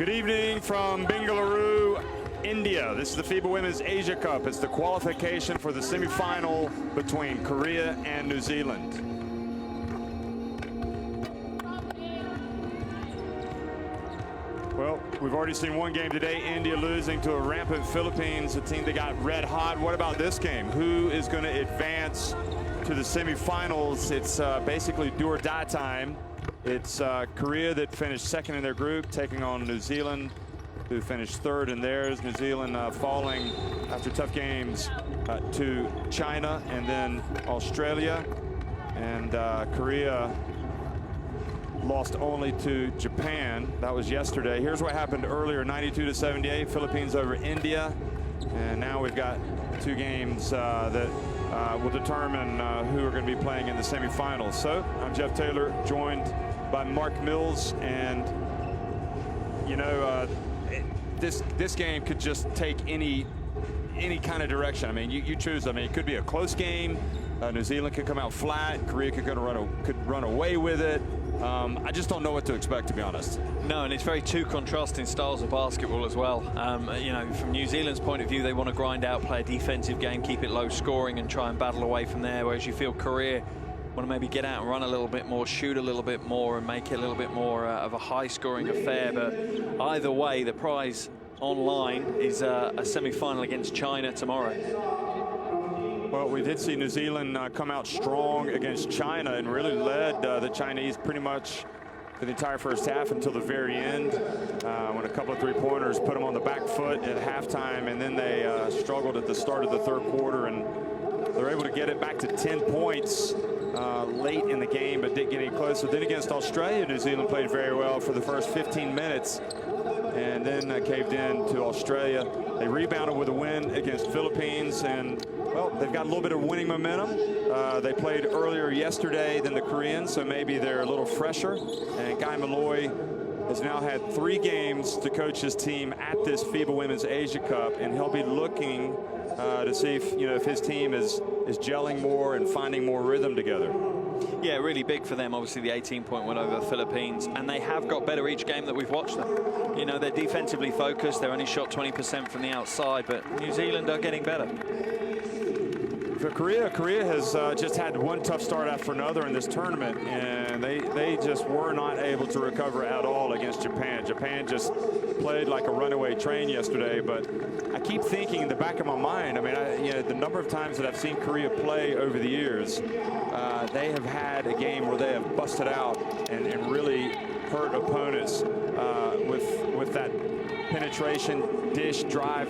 Good evening from Bengaluru, India. This is the FIBA Women's Asia Cup. It's the qualification for the semifinal between Korea and New Zealand. Well, we've already seen one game today, India losing to a rampant Philippines, a team that got red hot. What about this game? Who is going to advance to the semifinals? It's basically do or die time. It's Korea that finished second in their group, taking on New Zealand, who finished third in theirs. New Zealand falling after tough games to China and then Australia. And Korea lost only to Japan. That was yesterday. Here's what happened earlier, 92-78, Philippines over India. And now we've got two games that will determine who are going to be playing in the semifinals. So I'm Jeff Taylor, joined by Mark Mills, and you know, this game could just take any kind of direction. I mean, you choose. I mean, it could be a close game. New Zealand could come out flat. Korea could run away with it. I just don't know what to expect, to be honest. No, and it's very two contrasting styles of basketball as well. You know, from New Zealand's point of view, they want to grind out, play a defensive game, keep it low scoring, and try and battle away from there. Whereas you feel Korea want to maybe get out and run a little bit more, shoot a little bit more, and make it a little bit more of a high-scoring affair. But either way, the prize online is a semi-final against China tomorrow. Well, we did see New Zealand come out strong against China and really led the Chinese pretty much for the entire first half until the very end, when a couple of three-pointers put them on the back foot at halftime, and then they struggled at the start of the third quarter, and they're able to get it back to 10 points late in the game, but didn't get any closer. Then against Australia, New Zealand played very well for the first 15 minutes and then caved in to Australia. They rebounded with a win against Philippines, and well, they've got a little bit of winning momentum. They played earlier yesterday than the Koreans, so maybe they're a little fresher. And Guy Malloy has now had 3 games to coach his team at this FIBA Women's Asia Cup, and he'll be looking to see if his team is gelling more and finding more rhythm together. Yeah, really big for them, obviously, the 18-point win over the Philippines, and they have got better each game that we've watched them. You know, they're defensively focused. They're only shot 20% from the outside, but New Zealand are getting better. For Korea has just had one tough start after another in this tournament, and they just were not able to recover at all against Japan. Japan just played like a runaway train yesterday, but I keep thinking in the back of my mind, I mean, the number of times that I've seen Korea play over the years, they have had a game where they have busted out and really hurt opponents with that penetration, dish, drive,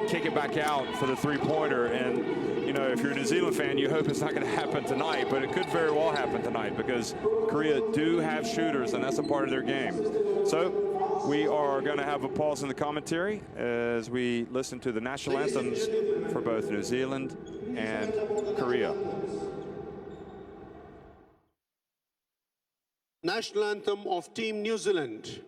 kick it back out for the three-pointer. And you know, if you're a New Zealand fan, you hope it's not going to happen tonight, but it could very well happen tonight because Korea do have shooters, and that's a part of their game. So we are going to have a pause in the commentary as we listen to the national anthems for both New Zealand and Korea. National anthem of Team New Zealand.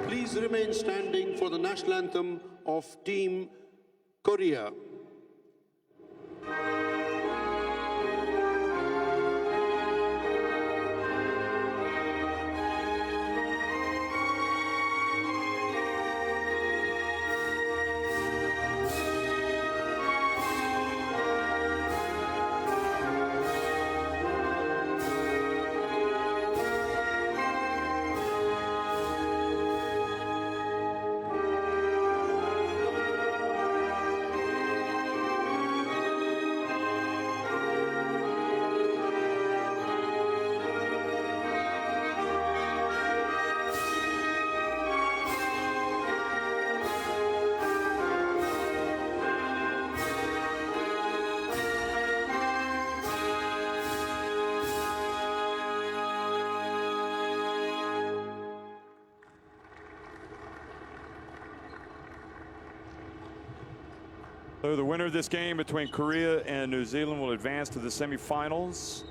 Please remain standing for the national anthem of Team Korea. So the winner of this game between Korea and New Zealand will advance to the semifinals.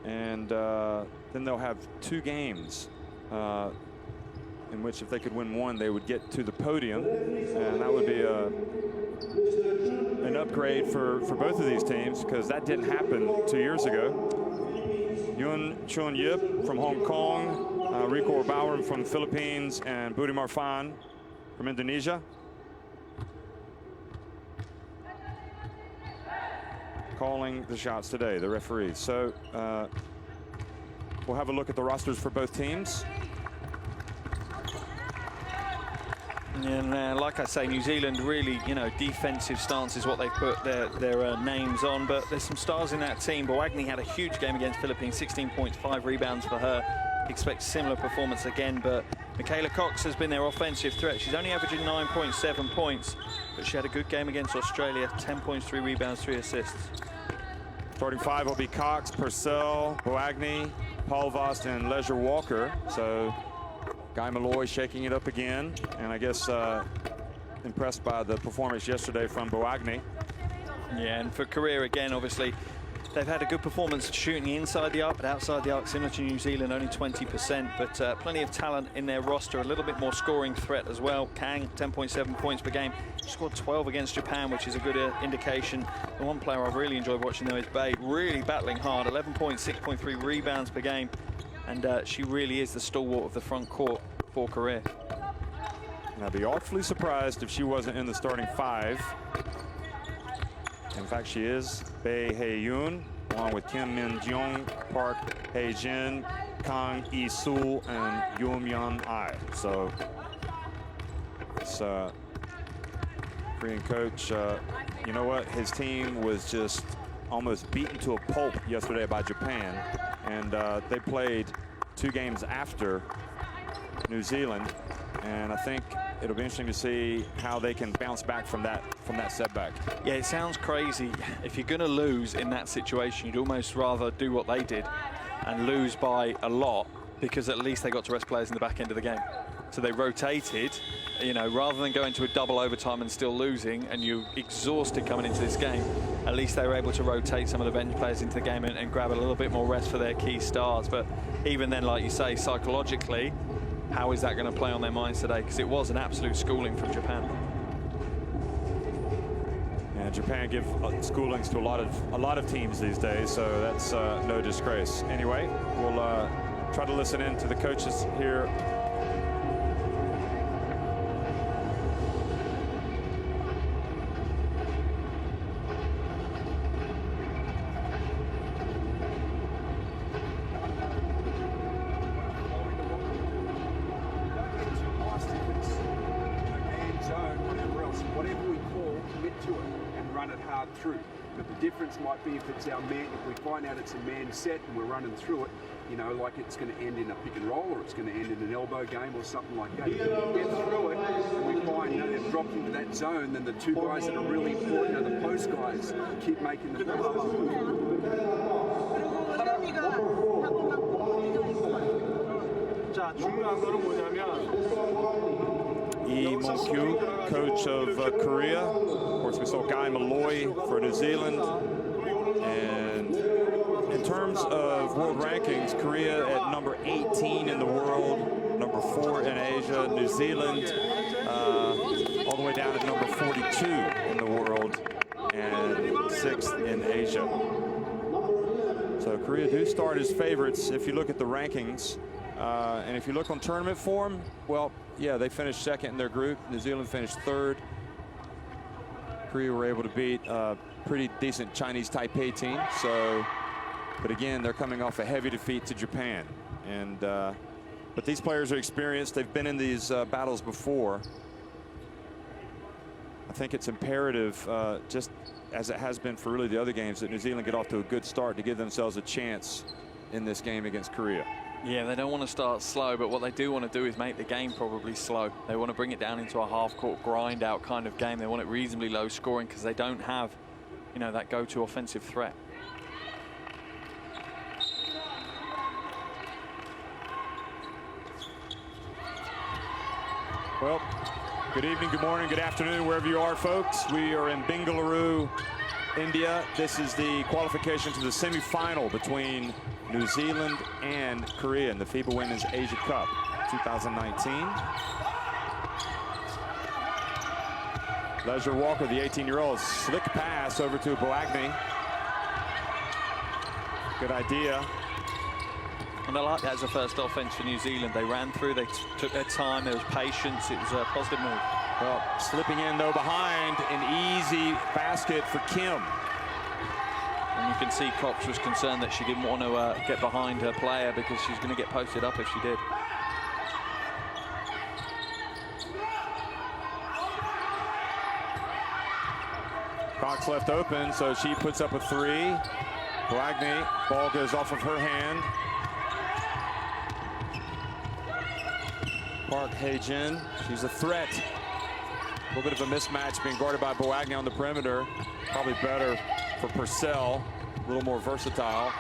And then they'll have 2 games in which if they could win one, they would get to the podium. And that would be an upgrade for both of these teams, because that didn't happen 2 years ago. Yoon Chun Yip from Hong Kong, Rico Bauer from the Philippines, and Budi Marfan from Indonesia. Calling the shots today, the referees. So we'll have a look at the rosters for both teams. And like I say, New Zealand really, defensive stance is what they put their names on. But there's some stars in that team. Boagni had a huge game against Philippines, 16 points, 5 rebounds for her. Expect similar performance again. But Michaela Cox has been their offensive threat. She's only averaging 9.7 points, but she had a good game against Australia. 10 points, 3 rebounds, 3 assists. Starting 5 will be Cox, Purcell, Boagni, Paulvast, and Leisure Walker. So Guy Malloy shaking it up again, and I guess impressed by the performance yesterday from Boagni. Yeah, and for Korea again, obviously, they've had a good performance shooting inside the arc, but outside the arc, similar to New Zealand, only 20%. But plenty of talent in their roster, a little bit more scoring threat as well. Kang, 10.7 points per game. Scored 12 against Japan, which is a good indication. The one player I've really enjoyed watching, though, is Bae, really battling hard. 11 points, 6.3 rebounds per game. And she really is the stalwart of the front court for Korea. And I'd be awfully surprised if she wasn't in the starting 5. In fact, she is. Bae Hae-yoon, along with Kim Min-jeong, Park Hae-jin, Kang Yi-sul, and Yoon Yeon-ai. So it's Korean coach, you know what? His team was just almost beaten to a pulp yesterday by Japan. And they played 2 games after New Zealand, and I think it'll be interesting to see how they can bounce back from that setback. Yeah, it sounds crazy. If you're going to lose in that situation, you'd almost rather do what they did and lose by a lot, because at least they got to rest players in the back end of the game. So they rotated, rather than going to a double overtime and still losing, and you're exhausted coming into this game. At least they were able to rotate some of the bench players into the game and grab a little bit more rest for their key stars. But even then, like you say, psychologically, how is that going to play on their minds today? Because it was an absolute schooling from Japan. And Japan give schoolings to a lot of teams these days, so that's no disgrace. Anyway, we'll try to listen in to the coaches here. But the difference might be if it's our man, if we find out it's a man set and we're running through it, like it's going to end in a pick and roll, or it's going to end in an elbow game or something like that. If we get through it and we find they've dropped into that zone, then the 2 guys that are really important are the post guys. Keep making the passes. Lee Mong-kyu, coach of Korea. Of course, we saw Guy Malloy for New Zealand. And in terms of world rankings, Korea at number 18 in the world, number 4 in Asia. New Zealand all the way down at number 42 in the world and 6th in Asia. So Korea do start as favorites if you look at the rankings. And if you look on tournament form, well, yeah, they finished 2nd in their group. New Zealand finished 3rd. Korea were able to beat a pretty decent Chinese Taipei team. So, but again, they're coming off a heavy defeat to Japan. And but these players are experienced. They've been in these battles before. I think it's imperative, just as it has been for really the other games, that New Zealand get off to a good start to give themselves a chance in this game against Korea. Yeah, they don't want to start slow, but what they do want to do is make the game probably slow. They want to bring it down into a half-court grind-out kind of game. They want it reasonably low scoring because they don't have, that go-to offensive threat. Well, Good evening, good morning, good afternoon, wherever you are, folks. We are in Bengaluru, India. This is the qualification to the semifinal between New Zealand and Korea in the FIBA Women's Asia Cup 2019. Leisure Walker, the 18-year-old, slick pass over to Boagni. Good idea. And I like that as a first offense for New Zealand. They ran through, they took their time, there was patience. It was a positive move. Well, slipping in, though, behind, an easy basket for Kim. And you can see Cox was concerned that she didn't want to get behind her player because she's going to get posted up if she did. Cox left open, so she puts up a three. Boagni, ball goes off of her hand. Park Hae-jin, she's a threat. A little bit of a mismatch being guarded by Boagni on the perimeter. Probably better for Purcell, a little more versatile.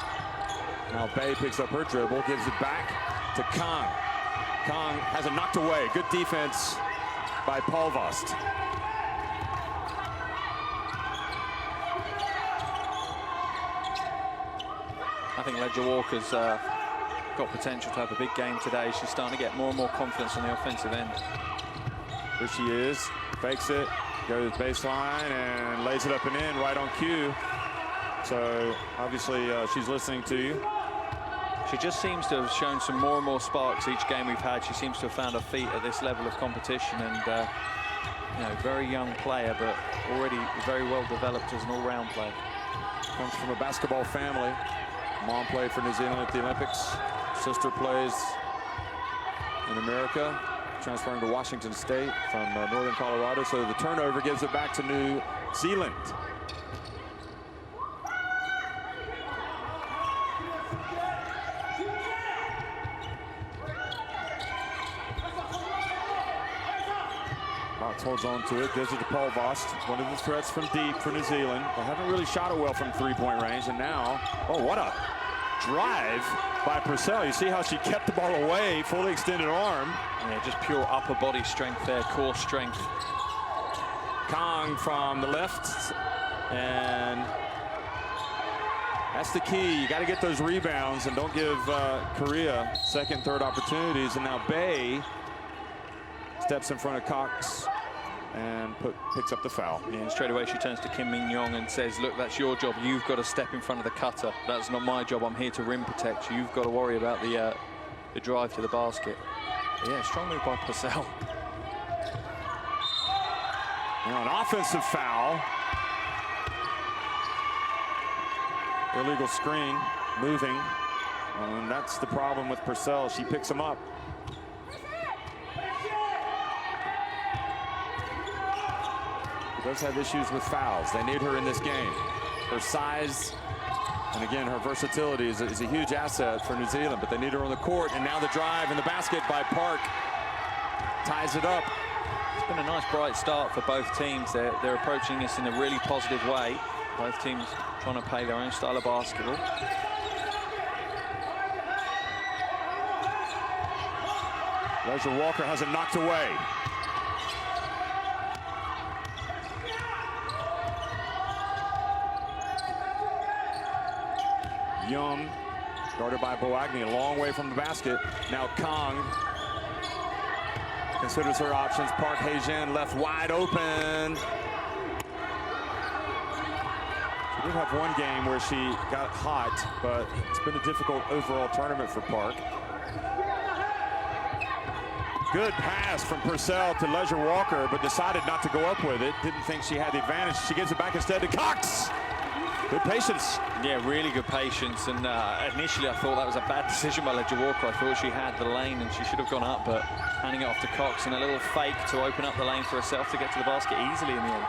Now Bay picks up her dribble, gives it back to Kang. Kang has it knocked away. Good defense by Polvost. I think Ledger Walker's got potential to have a big game today. She's starting to get more and more confidence on the offensive end. Here she is, fakes it, goes baseline and lays it up and in right on cue. So obviously she's listening to you. She just seems to have shown some more and more sparks each game we've had. She seems to have found her feet at this level of competition, and you know, very young player, but already very well developed as an all-round player. Comes from a basketball family. Mom played for New Zealand at the Olympics. Sister plays in America, transferring to Washington State from Northern Colorado. So the turnover gives it back to New Zealand. Cox holds on to it, gives it to Polvost. One of the threats from deep for New Zealand. They haven't really shot it well from three-point range, and now, oh, what a drive by Purcell. You see how she kept the ball away, fully extended arm. Yeah, just pure upper body strength there, core strength. Kang from the left, and that's the key. You got to get those rebounds and don't give Korea second, third opportunities. And now Bay steps in front of Cox and picks up the foul. Yeah, and straight away she turns to Kim Min-young and says, look, that's your job. You've got to step in front of the cutter. That's not my job. I'm here to rim protect you. You've got to worry about the drive to the basket. But yeah, strong move by Purcell. Now an offensive foul. Illegal screen, moving. And that's the problem with Purcell. She picks him up. Does have issues with fouls. They need her in this game. Her size, and again, her versatility is a huge asset for New Zealand, but they need her on the court. And now the drive and the basket by Park ties it up. It's been a nice bright start for both teams. They're approaching this in a really positive way. Both teams trying to play their own style of basketball. Leisure Walker has it knocked away. Young, guarded by Boagni, a long way from the basket. Now Kang considers her options. Park Hae-jin left wide open. She did have one game where she got hot, but it's been a difficult overall tournament for Park. Good pass from Purcell to Leisure Walker, but decided not to go up with it. Didn't think she had the advantage. She gives it back instead to Cox. Good patience. Yeah, really good patience. And initially, I thought that was a bad decision by Ledger Walker. I thought she had the lane and she should have gone up, but handing it off to Cox and a little fake to open up the lane for herself to get to the basket easily in the end.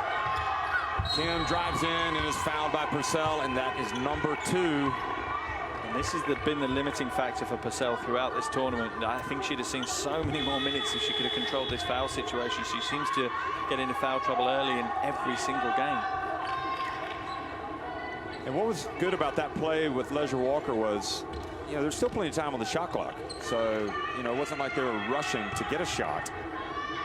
Kim drives in and is fouled by Purcell, and that is number 2. And this has been the limiting factor for Purcell throughout this tournament. I think she'd have seen so many more minutes if she could have controlled this foul situation. She seems to get into foul trouble early in every single game. And what was good about that play with Leisure Walker was, you know, there's still plenty of time on the shot clock. So, you know, it wasn't like they were rushing to get a shot.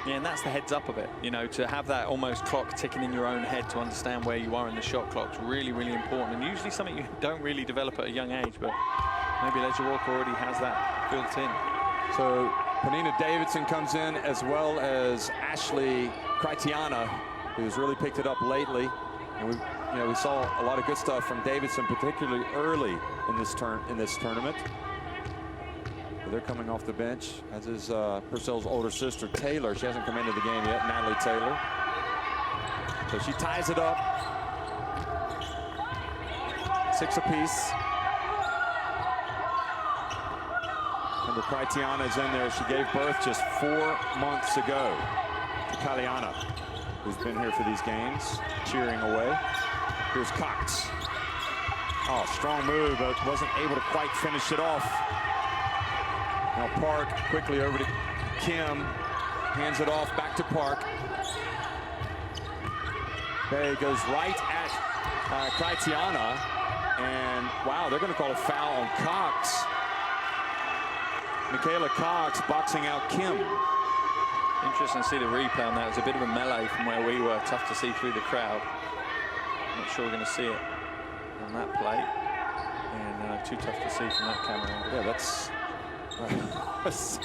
Yeah, and that's the heads up of it. You know, to have that almost clock ticking in your own head to understand where you are in the shot clock is really, really important. And usually something you don't really develop at a young age, but maybe Leisure Walker already has that built in. So Penina Davidson comes in, as well as Ashley Kritiana, who's really picked it up lately. And we saw a lot of good stuff from Davidson, particularly early in this tournament. But they're coming off the bench, as is Purcell's older sister Taylor. She hasn't come into the game yet, Natalie Taylor. So she ties it up. 6 apiece. Remember, Kritiana is in there. She gave birth just 4 months ago to Kaliana, who's been here for these games, cheering away. Here's Cox. Oh, strong move, but wasn't able to quite finish it off. Now Park quickly over to Kim, hands it off back to Park. Bay goes right at Kritiana, and wow, they're going to call a foul on Cox. Michaela Cox boxing out Kim. Interesting to see the replay on that. It was a bit of a melee from where we were. Tough to see through the crowd. Not sure we're going to see it on that play. And too tough to see from that camera angle. Yeah, that's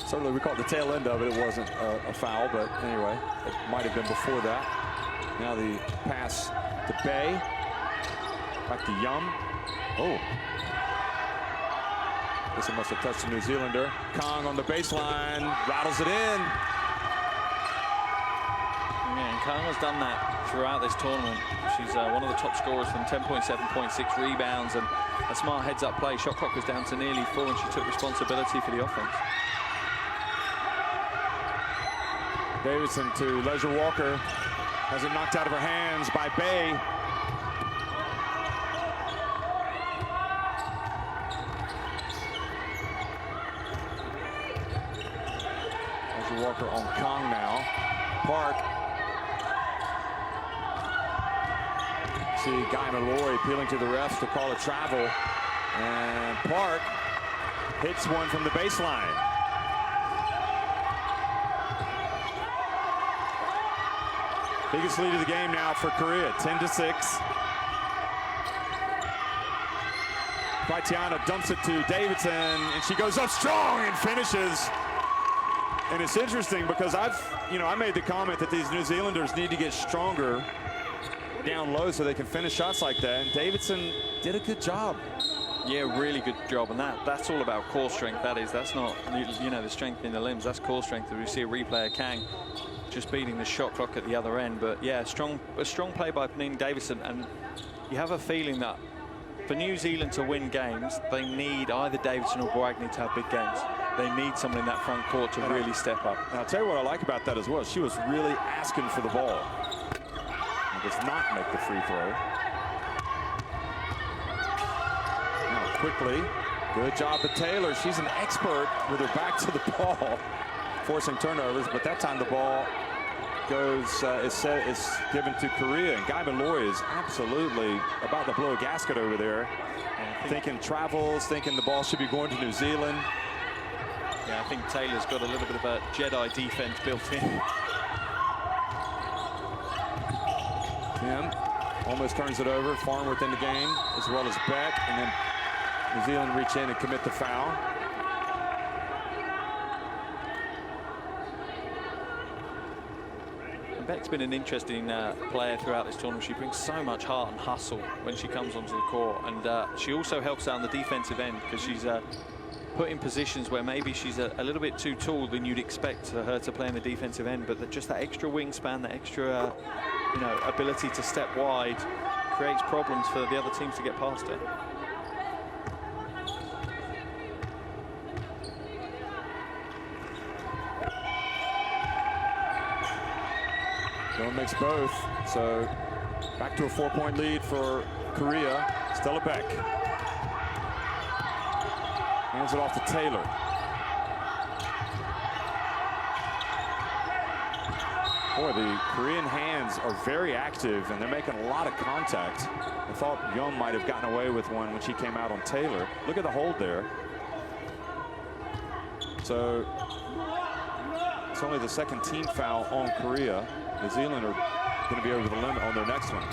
certainly, we caught the tail end of it. It wasn't a foul, but anyway, it might have been before that. Now the pass to Bay. Back to Yum. Oh. Guess it must have touched the New Zealander. Kong on the baseline, rattles it in. Yeah, and Kong has done that throughout this tournament. She's one of the top scorers from 10.7, 0.6 rebounds, and a smart heads-up play. Shot clock was down to nearly 4, and she took responsibility for the offense. Davidson to Leisure Walker. Has it knocked out of her hands by Bay. Walker on Kong now. Park. See Guy Malloy appealing to the refs to call a travel. And Park hits one from the baseline. Biggest lead of the game now for Korea, 10-6. Kritiana dumps it to Davidson, and she goes up strong and finishes. And it's interesting because I made the comment that these New Zealanders need to get stronger down low so they can finish shots like that. And Davidson did a good job. Yeah, really good job. And that's all about core strength. That's not, the strength in the limbs. That's core strength. We see a replay of Kang just beating the shot clock at the other end. But yeah, a strong play by Penina Davidson. And you have a feeling that for New Zealand to win games, they need either Davidson or Boagni to have big games. They need someone in that front court to really step up. And I'll tell you what I like about that as well. She was really asking for the ball. And does not make the free throw. Now quickly, good job of Taylor. She's an expert with her back to the ball, forcing turnovers. But that time the ball goes is given to Korea. And Guy Malloy is absolutely about to blow a gasket over there. Thinking travels, thinking the ball should be going to New Zealand. Yeah, I think Taylor's got a little bit of a Jedi defense built in. Kim almost turns it over. Farnworth in the game, as well as Beck. And then New Zealand reach in and commit the foul. And Beck's been an interesting player throughout this tournament. She brings so much heart and hustle when she comes onto the court. And she also helps out on the defensive end because she's put in positions where maybe she's a little bit too tall than you'd expect her to play in the defensive end, but just that extra wingspan, that extra ability to step wide creates problems for the other teams to get past it. Don't mix both, so back to a 4-point lead for Korea. Stella Beck hands it off to Taylor. Boy, the Korean hands are very active, and they're making a lot of contact. I thought Young might have gotten away with one when she came out on Taylor. Look at the hold there. So It's only the second team foul on Korea. New Zealand are going to be over the limit on their next one.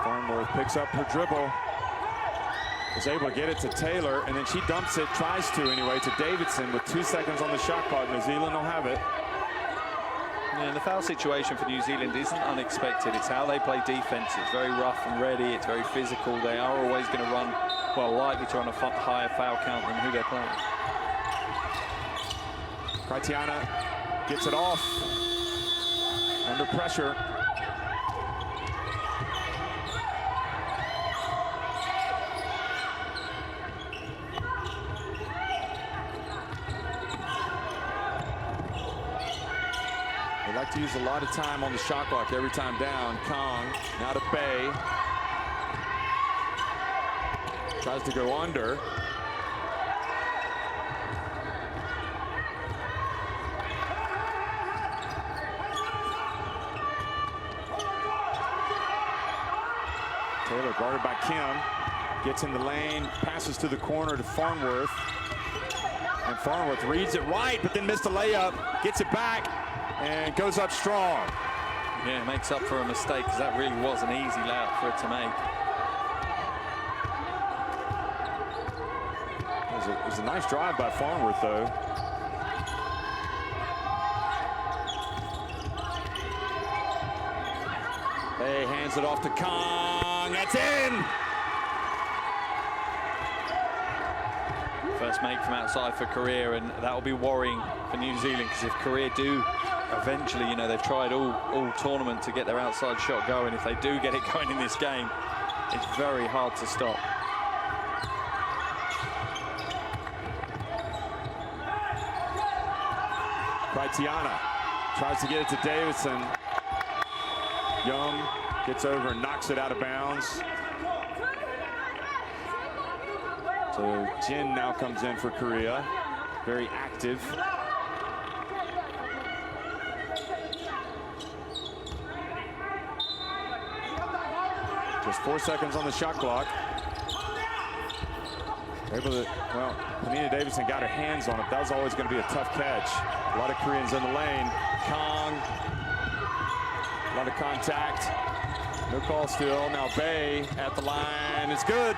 Farnworth picks up her dribble. Is able to get it to Taylor, and then she dumps it, tries to anyway, to Davidson with 2 seconds on the shot clock. New Zealand will have it. Yeah, the foul situation for New Zealand isn't unexpected. It's how they play defense. It's very rough and ready. It's very physical. They are always going to run, well, likely to run a higher foul count than who they're playing. Kritiana gets it off under pressure. They like to use a lot of time on the shot clock every time down. Kong now to Bay. Tries to go under. Taylor guarded by Kim. Gets in the lane, passes to the corner to Farnworth. And Farnworth reads it right, but then missed a layup. Gets it back. And goes up strong. Yeah, makes up for a mistake, because that really was an easy layup for it to make. It was a nice drive by Farnworth, though. Hey, hands it off to Kong. That's in! First make from outside for Korea, and that will be worrying for New Zealand, because if Korea do eventually, you know, they've tried all tournament to get their outside shot going. If they do get it going in this game, it's very hard to stop. Kritiana tries to get it to Davidson. Young gets over and knocks it out of bounds. So Jin now comes in for Korea. Very active. Just 4 seconds on the shot clock. Able to, well, Panina Davidson got her hands on it. That was always going to be a tough catch. A lot of Koreans in the lane. Kong. A lot of contact. No call still. Now Bay at the line. It's good.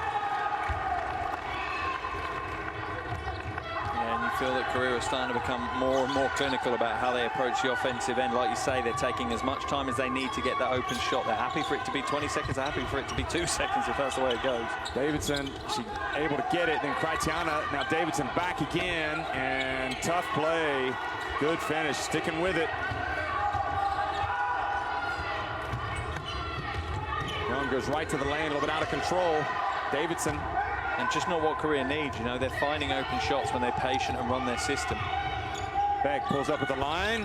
Feel that Korea is starting to become more and more clinical about how they approach the offensive end. Like you say, they're taking as much time as they need to get that open shot. They're happy for it to be 20 seconds. They're happy for it to be 2 seconds if that's the way it goes. Davidson, she able to get it. Then Kritiana, now Davidson back again. And tough play. Good finish, sticking with it. Young goes right to the lane, a little bit out of control. Davidson. And just not what Korea needs, you know. They're finding open shots when they're patient and run their system. Beck pulls up at the line,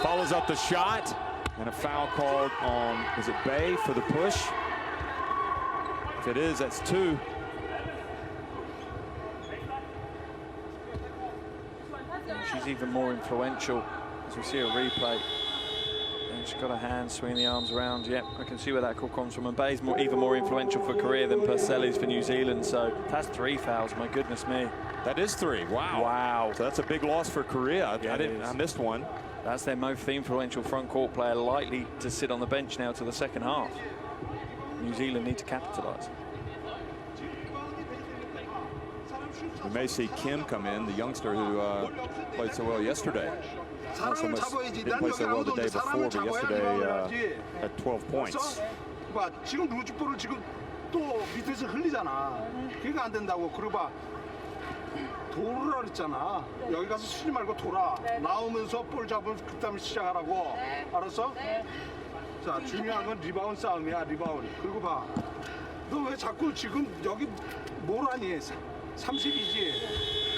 follows up the shot, and a foul called on, is it Bay for the push? If it is, that's 2. And she's even more influential as we see a replay. And she's got her hands swinging the arms around. Yep, I can see where that call comes from. And Bay's even more influential for Korea than Purcell is for New Zealand. So that's 3 fouls, my goodness me. That is 3, wow. Wow. So that's a big loss for Korea. Yeah, I missed one. That's their most influential front court player, likely to sit on the bench now to the second half. New Zealand need to capitalize. We may see Kim come in, the youngster who played so well yesterday. Not so much, didn't play so well the day before, but yesterday had 12 points. 지금 루즈볼을 지금 또 밑에서 흘리잖아. 그러니까 안 된다고. 그러고 봐. 돌으라 그랬잖아. 여기 가서 쉬지 말고 돌아. 나오면서 볼 잡으면 그다음에 시작하라고. 알았어? 자, 중요한 건 리바운드 싸움이야, 리바운드. 그리고 봐. 너 왜 자꾸 지금 여기 뭘 하니? 30이지.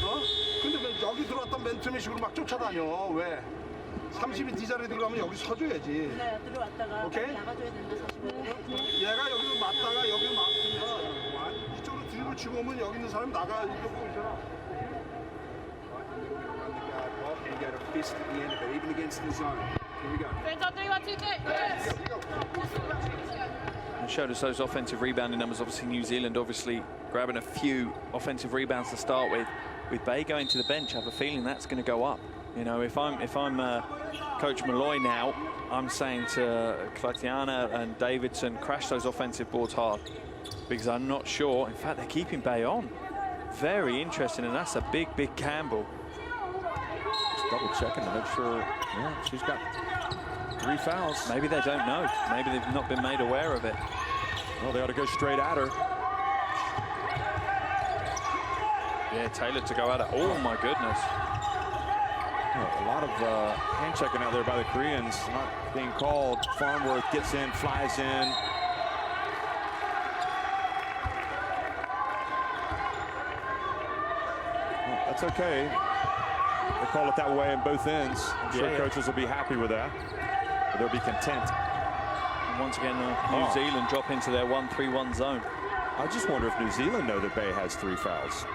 어? 근데 왜 여기 들어왔던 맨투맨 식으로 막 쫓아다녀. 왜? 30이 네 자리에 들어가면 여기 서줘야지. 네, 들어왔다가 오케이? 나가줘야 된다, 45도. 얘가 여기서 맞다가 여기 맞으면 이쪽으로 드리블 치고 오면 여기 있는 사람이 나가 이러고 있잖아. And get a fist at the end of it, even against the zone. Here we go. Friends on 3, 1, 2, 3. showed us those offensive rebounding numbers. Obviously, New Zealand obviously grabbing a few offensive rebounds to start with. With Bay going to the bench, I have a feeling that's going to go up. You know, if I'm Coach Malloy now, I'm saying to Klatiana and Davidson, crash those offensive boards hard, because I'm not sure. In fact, they're keeping Bay on. Very interesting, and that's a big gamble. Just double checking to make sure. Yeah, she's got 3 fouls. Maybe they don't know. Maybe they've not been made aware of it. Well, they ought to go straight at her. Yeah, Taylor to go at it. Oh my goodness. A lot of hand checking out there by the Koreans, not being called. Farnworth gets in, flies in. Well, that's okay. They call it that way on both ends. I'm sure coaches will be happy with that. But they'll be content. And once again, New Zealand drop into their 1-3-1 zone. I just wonder if New Zealand know that Bay has 3 fouls.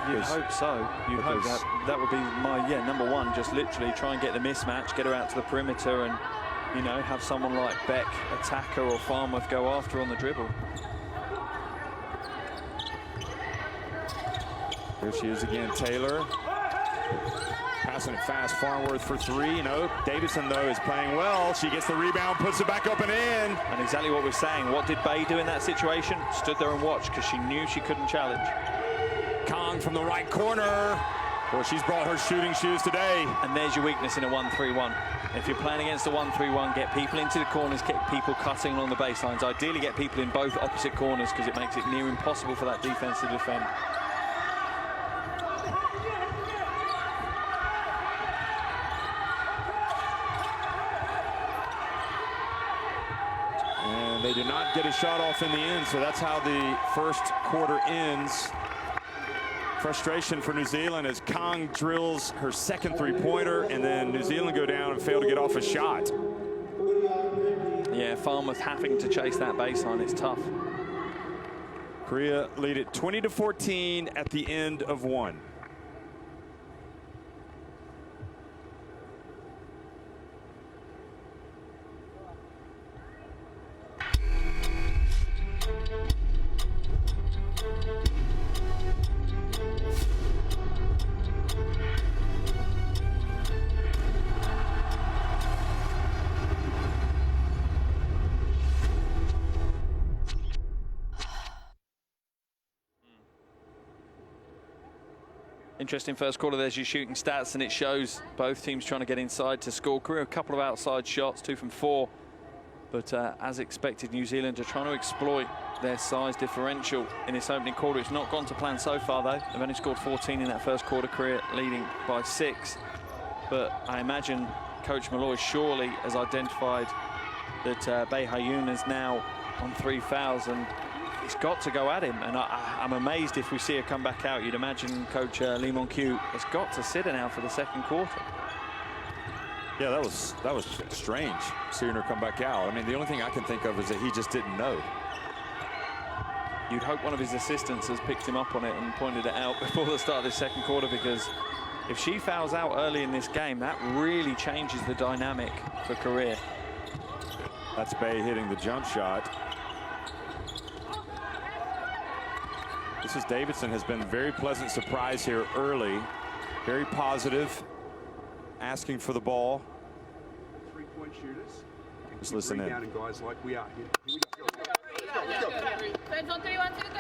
You'd hope so. You'd hope that would be my number one. Just literally try and get the mismatch, get her out to the perimeter, and you know, have someone like Beck attack her or Farnworth go after on the dribble. Here she is again, Taylor. Passing it fast, Farnworth for 3. Nope. Davidson, though, is playing well. She gets the rebound, puts it back up and in. And exactly what we're saying. What did Bay do in that situation? Stood there and watched, because she knew she couldn't challenge. Kong from the right corner. Well, she's brought her shooting shoes today. And there's your weakness in a 1-3-1. If you're playing against a 1-3-1, get people into the corners, get people cutting along the baselines. Ideally, get people in both opposite corners, because it makes it near impossible for that defense to defend. And they do not get a shot off in the end, so that's how the first quarter ends. Frustration for New Zealand as Kong drills her second 3-pointer, and then New Zealand go down and fail to get off a shot. Yeah, Farnworth having to chase that baseline. It's tough. Korea lead it 20-14 at the end of 1. Interesting first quarter. There's your shooting stats, and it shows both teams trying to get inside to score. Korea, a couple of outside shots, 2 from 4. But as expected, New Zealand are trying to exploit their size differential in this opening quarter. It's not gone to plan so far, though. They've only scored 14 in that first quarter, Korea leading by 6. But I imagine Coach Malloy surely has identified that Bae Ha-yoon is now on 3 fouls, and it's got to go at him. And I'm amazed if we see her come back out. You'd imagine Coach Lee Mon-kyu has got to sit her now for the second quarter. Yeah, that was strange, seeing her come back out. I mean, the only thing I can think of is that he just didn't know. You'd hope one of his assistants has picked him up on it and pointed it out before the start of this second quarter, because if she fouls out early in this game, that really changes the dynamic for Korea. That's Bae hitting the jump shot. Mrs. Davidson has been a very pleasant surprise here early. Very positive, asking for the ball. 3-point shooters. Just listen in. Rebounding guys like we are here. Here we go. Friends on 3, 1, 2, 3.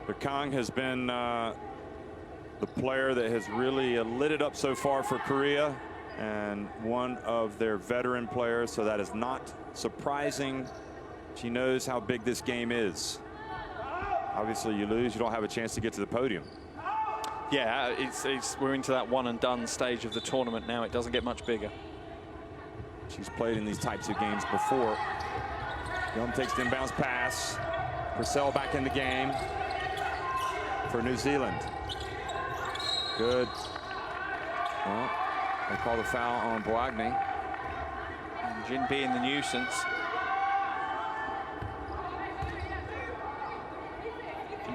But Kong has been the player that has really lit it up so far for Korea, and one of their veteran players, so that is not surprising. She knows how big this game is. Obviously, you lose, you don't have a chance to get to the podium. Yeah, we're into that one and done stage of the tournament now. It doesn't get much bigger. She's played in these types of games before. Young takes the inbounds pass. Purcell back in the game for New Zealand. Good. Well, they call the foul on Boagni. And Jin being the nuisance.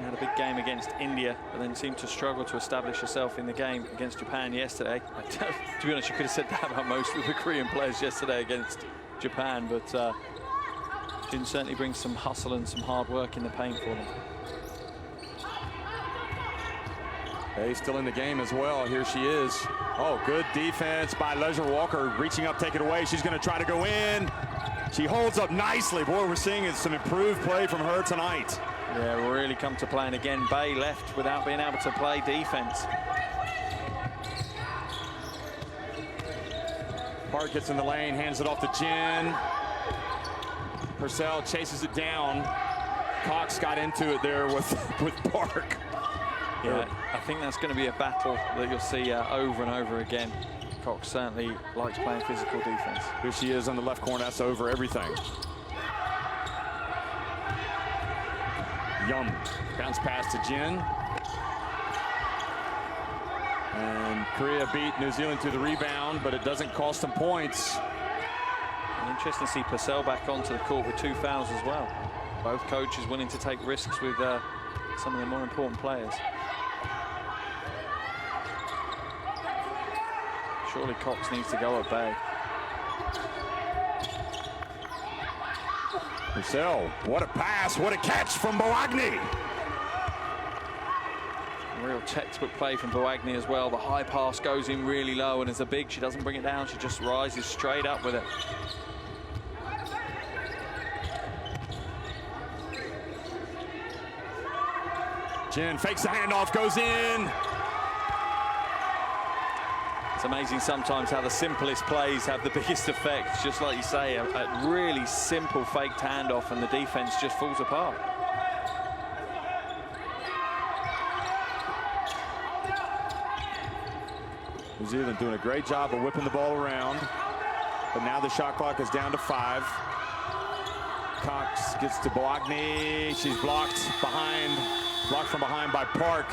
Had a big game against India, but then seemed to struggle to establish herself in the game against Japan yesterday. To be honest, you could have said that about most of the Korean players yesterday against Japan, but Jin certainly brings some hustle and some hard work in the paint for them. Hey, still in the game as well. Here she is. Oh, good defense by Leisure Walker, reaching up, take it away. She's going to try to go in. She holds up nicely. Boy, we're seeing some improved play from her tonight. Yeah, really come to play. And again, Bay left without being able to play defense. Park gets in the lane, hands it off to Jin. Purcell chases it down. Cox got into it there with Park. Yeah, I think that's going to be a battle that you'll see over and over again. Cox certainly likes playing physical defense. Here she is on the left corner. That's over everything. Yum. Bounce pass to Jin. And Korea beat New Zealand to the rebound, but it doesn't cost them points. And interesting to see Purcell back onto the court with 2 fouls as well. Both coaches willing to take risks with some of the more important players. Surely Cox needs to go at Bay. Purcell, what a pass, what a catch from Boagni. Real textbook play from Boagni as well. The high pass goes in really low, and as a big, she doesn't bring it down. She just rises straight up with it. Jin fakes the handoff, goes in. It's amazing sometimes how the simplest plays have the biggest effect. Just like you say, a really simple faked handoff and the defense just falls apart. New Zealand doing a great job of whipping the ball around, but now the shot clock is down to 5. Cox gets to Boagni. She's blocked from behind by Park.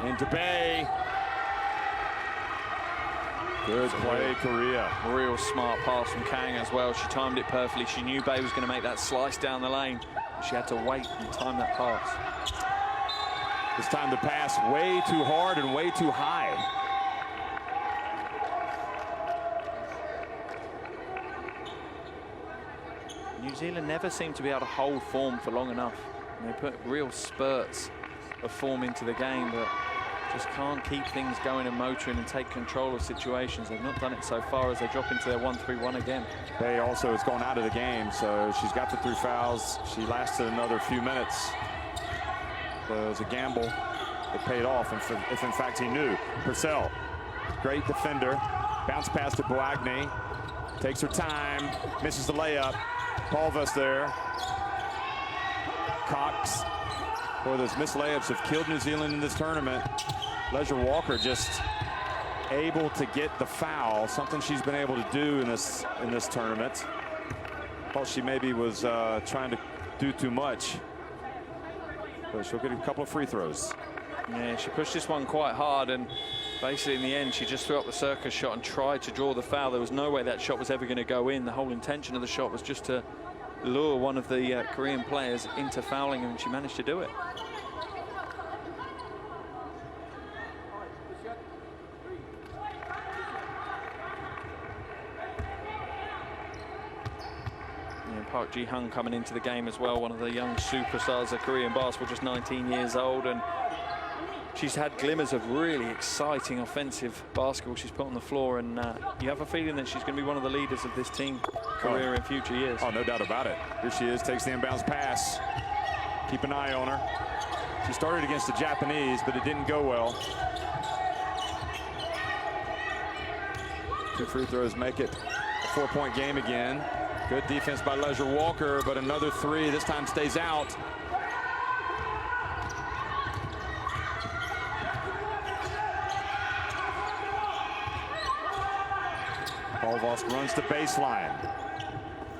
Into Bay. Good play, Korea. Real smart pass from Kang as well. She timed it perfectly. She knew Bay was going to make that slice down the lane. She had to wait and time that pass. This time the pass way too hard and way too high. New Zealand never seem to be able to hold form for long enough. And they put real spurts of form into the game, but just can't keep things going and motoring and take control of situations. They've not done it so far as they drop into their 1-3-1 again. Bay also has gone out of the game, so she's got the 3 fouls. She lasted another few minutes. So it was a gamble that paid off, if in fact he knew. Purcell, great defender. Bounce pass to Boagni. Takes her time, misses the layup. Pulvis there. Cox. Boy, those missed layups have killed New Zealand in this tournament. Leisure Walker just able to get the foul, something she's been able to do in this tournament. Thought she maybe was trying to do too much, but she'll get a couple of free throws. Yeah, she pushed this one quite hard, and basically in the end she just threw up the circus shot and tried to draw the foul. There was no way that shot was ever going to go in. The whole intention of the shot was just to lure one of the Korean players into fouling, and she managed to do it. Park Ji-hung coming into the game as well, one of the young superstars of Korean basketball, just 19 years old, and she's had glimmers of really exciting offensive basketball she's put on the floor, and you have a feeling that she's going to be one of the leaders of this team career in future years. Oh, no doubt about it. Here she is, takes the inbounds pass. Keep an eye on her. She started against the Japanese, but it didn't go well. 2 free throws make it a 4-point game again. Good defense by Leisure Walker, but another 3 this time stays out. Pulvis runs to baseline.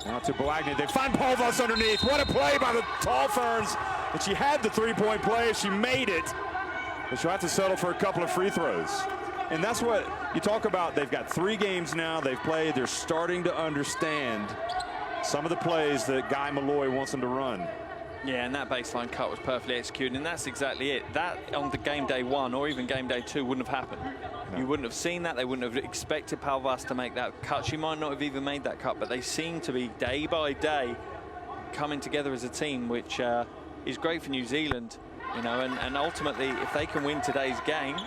Now to Boagni. They find Pulvis underneath. What a play by the Tall Ferns. And she had the 3-point play. She made it. But she'll have to settle for a couple of free throws. And that's what you talk about. They've got 3 games now. They've played. They're starting to understand some of the plays that Guy Malloy wants him to run. Yeah, and that baseline cut was perfectly executed, and that's exactly it. That on the game day 1 or even game day 2 wouldn't have happened. No. You wouldn't have seen that. They wouldn't have expected Palvas to make that cut. She might not have even made that cut, but they seem to be day by day coming together as a team, which is great for New Zealand, you know, and ultimately if they can win today's game,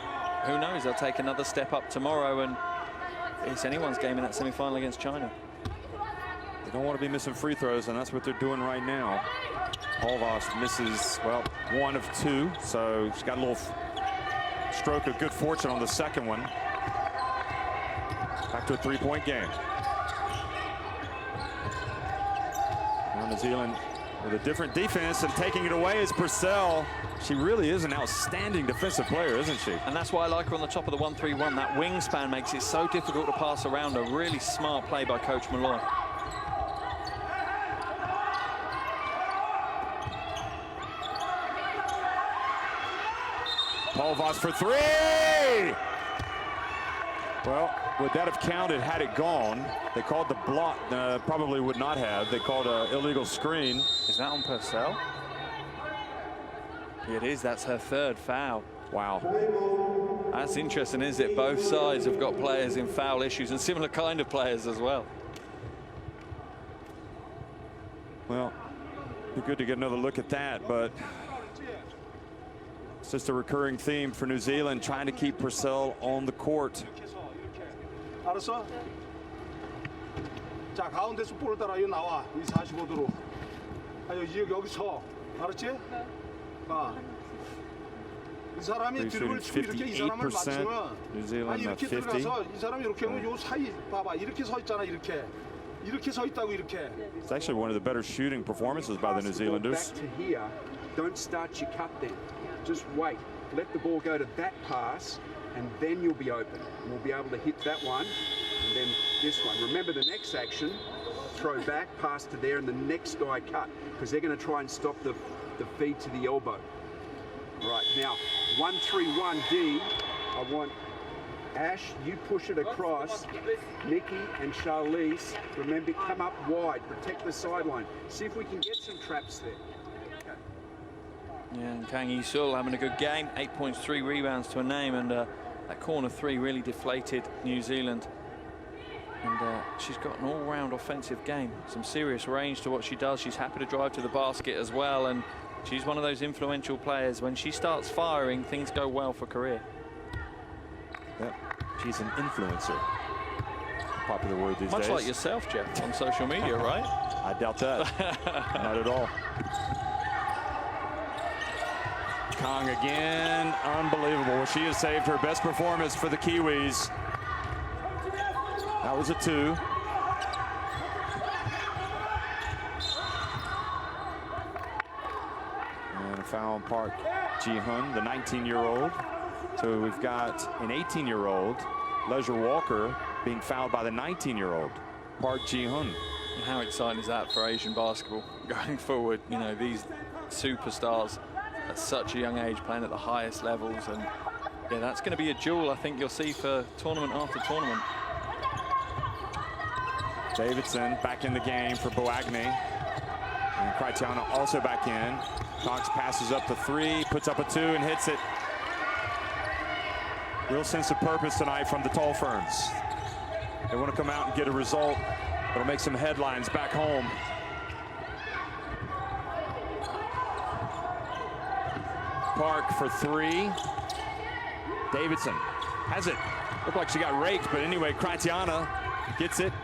who knows, they'll take another step up tomorrow, and it's anyone's game in that semi-final against China. They don't want to be missing free throws, and that's what they're doing right now. Palvas misses, well, 1 of 2, so she's got a little stroke of good fortune on the second one. Back to a 3-point game. Now New Zealand with a different defense, and taking it away is Purcell. She really is an outstanding defensive player, isn't she? And that's why I like her on the top of the 1-3-1. That wingspan makes it so difficult to pass around. A really smart play by Coach Malloy. Palvas for 3! Well, would that have counted had it gone? They called the block, probably would not have. They called an illegal screen. Is that on Purcell? It is, that's her 3rd foul. Wow. That's interesting, isn't it? Both sides have got players in foul issues, and similar kind of players as well. Well, be good to get another look at that, but it's just a recurring theme for New Zealand, trying to keep Purcell on the court. 알았어? 자, 가운데서 볼을 따라 여기 나와. 이 45도로. 여기 서. 알았지? 이 사람이 드리블 치고 이렇게 이 사람을 맞추면 이렇게 들어가서 이 사람이 이렇게 하면 요 사이 봐봐. 이렇게 서 있잖아. 이렇게 서 있다고 이렇게. It's actually one of the better shooting performances by the New Zealanders. Back to here. Don't start your cut then. Just wait. Let the ball go to that pass, and then you'll be open. And we'll be able to hit that one, and then this one. Remember the next action, throw back, pass to there, and the next guy cut, because they're going to try and stop the feed to the elbow. All right, now, 1-3-1-D. I want Ash, you push it across. Nikki and Charlize, remember, come up wide, protect the sideline. See if we can get some traps there. Yeah, and Kang Yi-sul having a good game. 8 points, 3 rebounds to a name, and that corner 3 really deflated New Zealand. And she's got an all-round offensive game. Some serious range to what she does. She's happy to drive to the basket as well, and she's one of those influential players. When she starts firing, things go well for Korea. Yep, she's an influencer. Popular word these days. Much like yourself, Jeff, on social media, right? I doubt that. Not at all. Kang again, unbelievable. She has saved her best performance for the Kiwis. That was a 2. And a foul on Park Ji-hun, the 19-year-old. So we've got an 18-year-old, Leisure Walker, being fouled by the 19-year-old, Park Ji-hun. And how exciting is that for Asian basketball going forward? You know, these superstars at such a young age playing at the highest levels, and yeah, that's going to be a jewel I think you'll see for tournament after tournament. Davidson back in the game for Boagni, and Kritiana also back in. Cox passes up the 3, puts up a 2 and hits it. Real sense of purpose tonight from the Tall Ferns. They want to come out and get a result that'll make some headlines back home. Park for 3. Davidson has it. Looked like she got raked, but anyway, Kritiana gets it.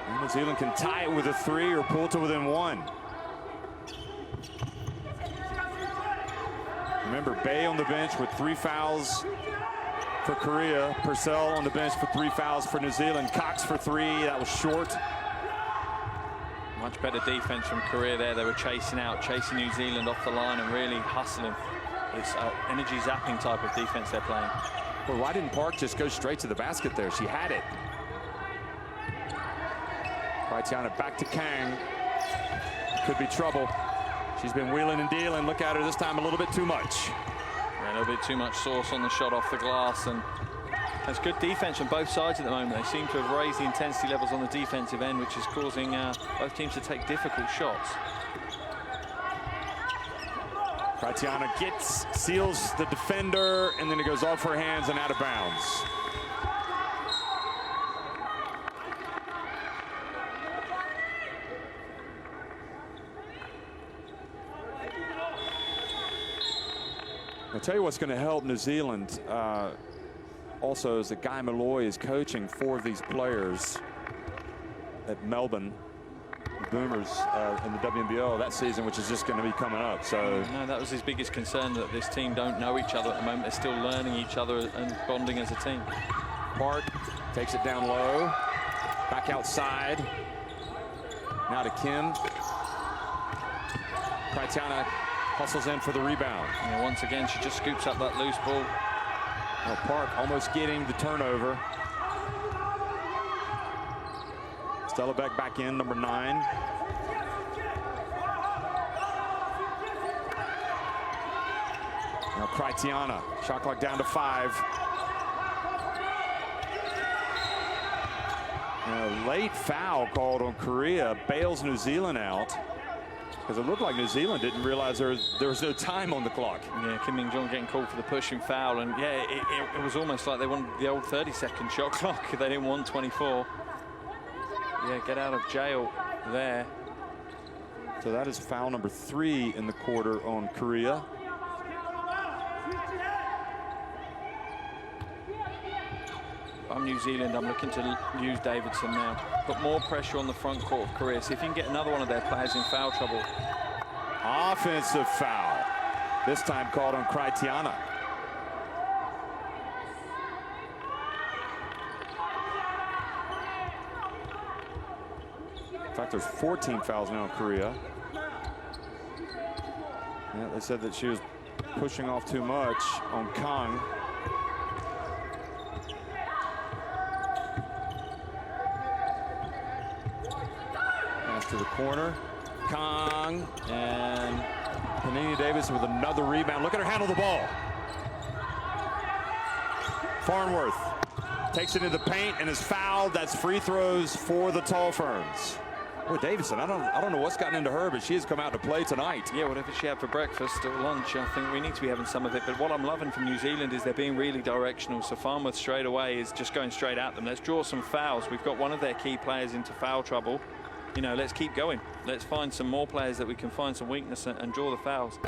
And New Zealand can tie it with a 3 or pull to within 1. Remember, Bay on the bench with 3 fouls for Korea. Purcell on the bench for 3 fouls for New Zealand. Cox for 3, that was short. Much better defense from Korea there. They were chasing New Zealand off the line and really hustling. This energy zapping type of defense they're playing. Well, why didn't Park just go straight to the basket there? She had it. Kritiana back to Kang. Could be trouble. She's been wheeling and dealing. Look at her this time, a little bit too much. Yeah, a little bit too much sauce on the shot off the glass, and That's good defense from both sides at the moment. They seem to have raised the intensity levels on the defensive end, which is causing both teams to take difficult shots. Krajciana seals the defender, and then it goes off her hands and out of bounds. I'll tell you what's going to help New Zealand also is that Guy Malloy is coaching 4 of these players at Melbourne, the Boomers in the WNBL that season, which is just going to be coming up. So no, that was his biggest concern, that this team don't know each other at the moment. They're still learning each other and bonding as a team. Park takes it down low, back outside. Now to Kim. Krajciana hustles in for the rebound. Yeah, once again, she just scoops up that loose ball. Well, Park almost getting the turnover. Stella Beck back in, number 9. Now Krajciana, shot clock down to 5. And a late foul called on Korea bails New Zealand out, because it looked like New Zealand didn't realize there was no time on the clock. Yeah, Kim Min-jong getting called for the pushing foul, and yeah, it was almost like they wanted the old 30-second shot clock. They didn't want 24. Yeah, get out of jail there. So that is foul number 3 in the quarter on Korea. I'm New Zealand. I'm looking to use Davidson now. Put more pressure on the front court of Korea. See if you can get another one of their players in foul trouble. Offensive foul. This time called on Krajciana. In fact, there's 14 fouls now in Korea. Yeah, they said that she was pushing off too much on Kang. To the corner, Kang, and Panini Davis with another rebound. Look at her handle the ball. Farnworth takes it into the paint and is fouled. That's free throws for the Tall Ferns. Boy, Davison, I don't know what's gotten into her, but she has come out to play tonight. Yeah, whatever she had for breakfast or lunch, I think we need to be having some of it. But what I'm loving from New Zealand is they're being really directional. So Farnworth straight away is just going straight at them. Let's draw some fouls. We've got one of their key players into foul trouble. You know, let's keep going. Let's find some more players that we can find some weakness and draw the fouls.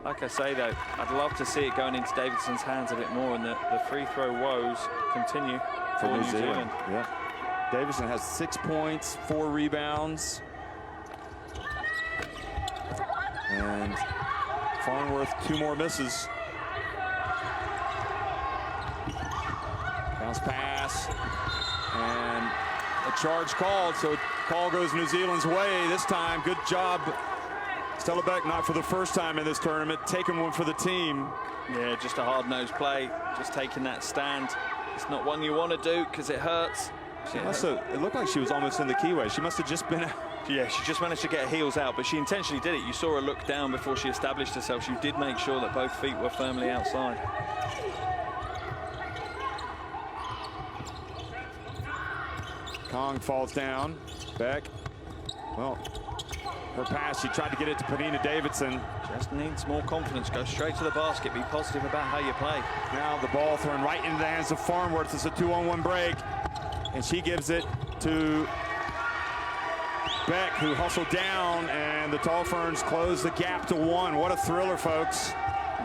Like I say, though, I'd love to see it going into Davidson's hands a bit more, and the free throw woes continue for New Zealand. Yeah. Davison has 6 points, 4 rebounds. And Farnworth 2 more misses. Bounce pass. And a charge called, so call goes New Zealand's way this time. Good job, Stella Beck, not for the first time in this tournament, taking one for the team. Yeah, just a hard-nosed play, just taking that stand. It's not one you want to do because it hurts. It looked like she was almost in the keyway. She must have just been out. Yeah, she just managed to get her heels out, but she intentionally did it. You saw her look down before she established herself. She did make sure that both feet were firmly outside. Kong falls down. Beck, well, her pass, she tried to get it to Panina Davidson. Just needs more confidence. Go straight to the basket. Be positive about how you play. Now the ball thrown right into the hands of Farnworth. It's a 2-on-1 break. And she gives it to Beck, who hustled down, and the Tall Ferns close the gap to 1. What a thriller, folks.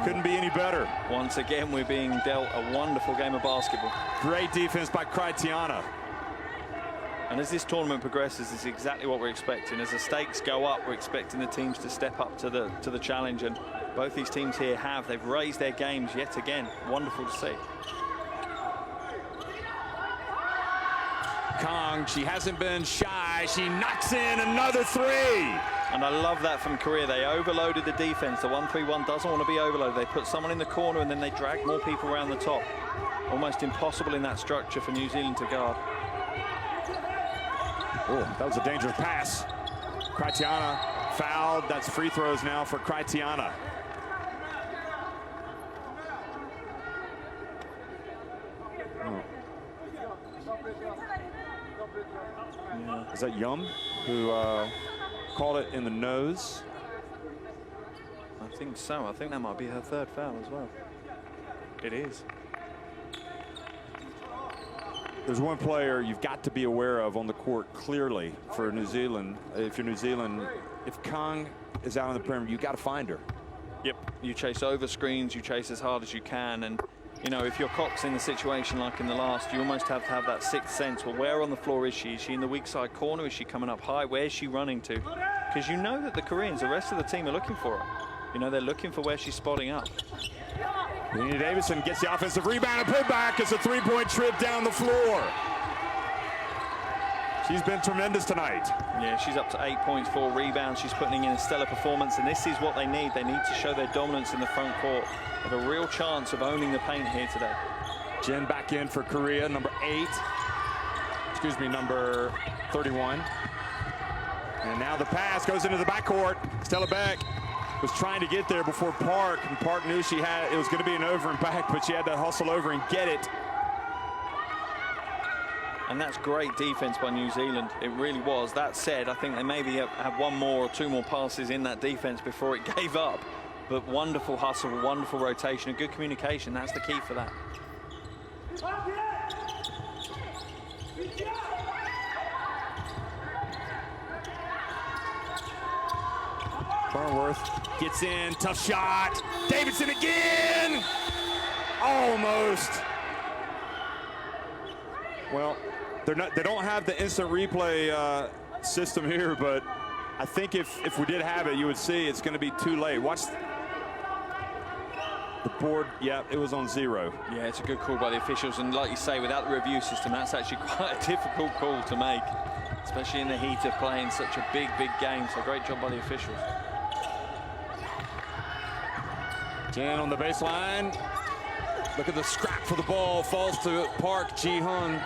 Couldn't be any better. Once again, we're being dealt a wonderful game of basketball. Great defense by Krajciana. And as this tournament progresses, it's exactly what we're expecting. As the stakes go up, we're expecting the teams to step up to the challenge, and both these teams here have. They've raised their games yet again. Wonderful to see. Kong, she hasn't been shy. She knocks in another 3. And I love that from Korea. They overloaded the defense. The 1-3-1 doesn't want to be overloaded. They put someone in the corner and then they drag more people around the top. Almost impossible in that structure for New Zealand to guard. Oh, that was a dangerous pass. Krajciana fouled. That's free throws now for Krajciana. Yeah. Is that Yum who called it in the nose? I think so. I think that might be her third foul as well. It is. There's one player you've got to be aware of on the court clearly for New Zealand. If you're New Zealand, if Kang is out on the perimeter, you've got to find her. Yep. You chase over screens, you chase as hard as you can, and you know, if you're Cox in the situation like in the last, you almost have to have that sixth sense. Well, where on the floor is she? Is she in the weak side corner? Is she coming up high? Where's she running to? Because you know that the Koreans, the rest of the team, are looking for her. You know, they're looking for where she's spotting up. Penina Davison gets the offensive rebound and put back. It's a three-point trip down the floor. She's been tremendous tonight. Yeah, she's up to 8 points, 4 rebounds. She's putting in a stellar performance, and this is what they need. They need to show their dominance in the front court. They have a real chance of owning the paint here today. Jen back in for Korea, number 8. Excuse me, number 31. And now the pass goes into the backcourt. Stella Beck was trying to get there before Park, and Park knew it was going to be an over and back, but she had to hustle over and get it. And that's great defense by New Zealand. It really was. That said, I think they maybe have one more or 2 more passes in that defense before it gave up. But wonderful hustle, wonderful rotation, and good communication. That's the key for that. Barnworth gets in, tough shot. Davidson again! Almost. Well, they don't have the instant replay system here, but I think if we did have it, you would see it's going to be too late. Watch the board. Yeah, it was on 0. Yeah, it's a good call by the officials, and like you say, without the review system, that's actually quite a difficult call to make, especially in the heat of playing such a big game. So great job by the officials. Jen on the baseline. Look at the scrap for the ball. Falls to Park Ji-hun.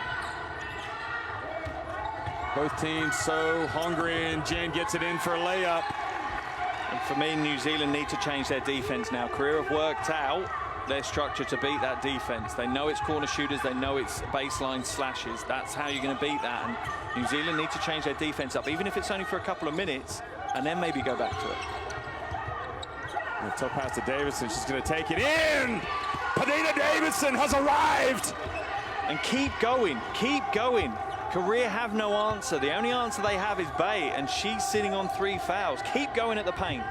Both teams so hungry, and Jen gets it in for a layup. And for me, New Zealand need to change their defense now. Korea have worked out their structure to beat that defense. They know it's corner shooters. They know it's baseline slashes. That's how you're going to beat that. And New Zealand need to change their defense up, even if it's only for a couple of minutes, and then maybe go back to it. A tough pass to Davison. She's going to take it in. Penina Davison has arrived. And keep going. Keep going. Korea have no answer. The only answer they have is Bay, and she's sitting on 3 fouls. Keep going at the paint.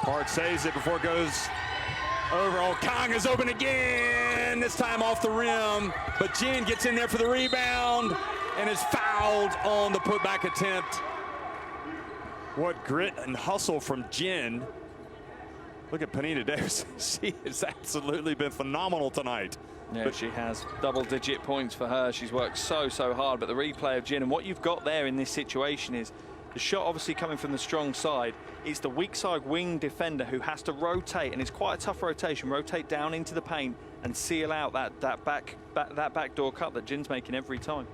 Park saves it before it goes over. Oh, Kang is open again. This time off the rim, but Jen gets in there for the rebound and is fouled on the putback attempt. What grit and hustle from Jen. Look at Penina Davis. She has absolutely been phenomenal tonight. Yeah, but she has double-digit points for her. She's worked so hard, but the replay of Jen, and what you've got there in this situation is the shot obviously coming from the strong side. It's the weak side wing defender who has to rotate, and it's quite a tough rotation, rotate down into the paint and seal out that backdoor cut that Jen's making every time.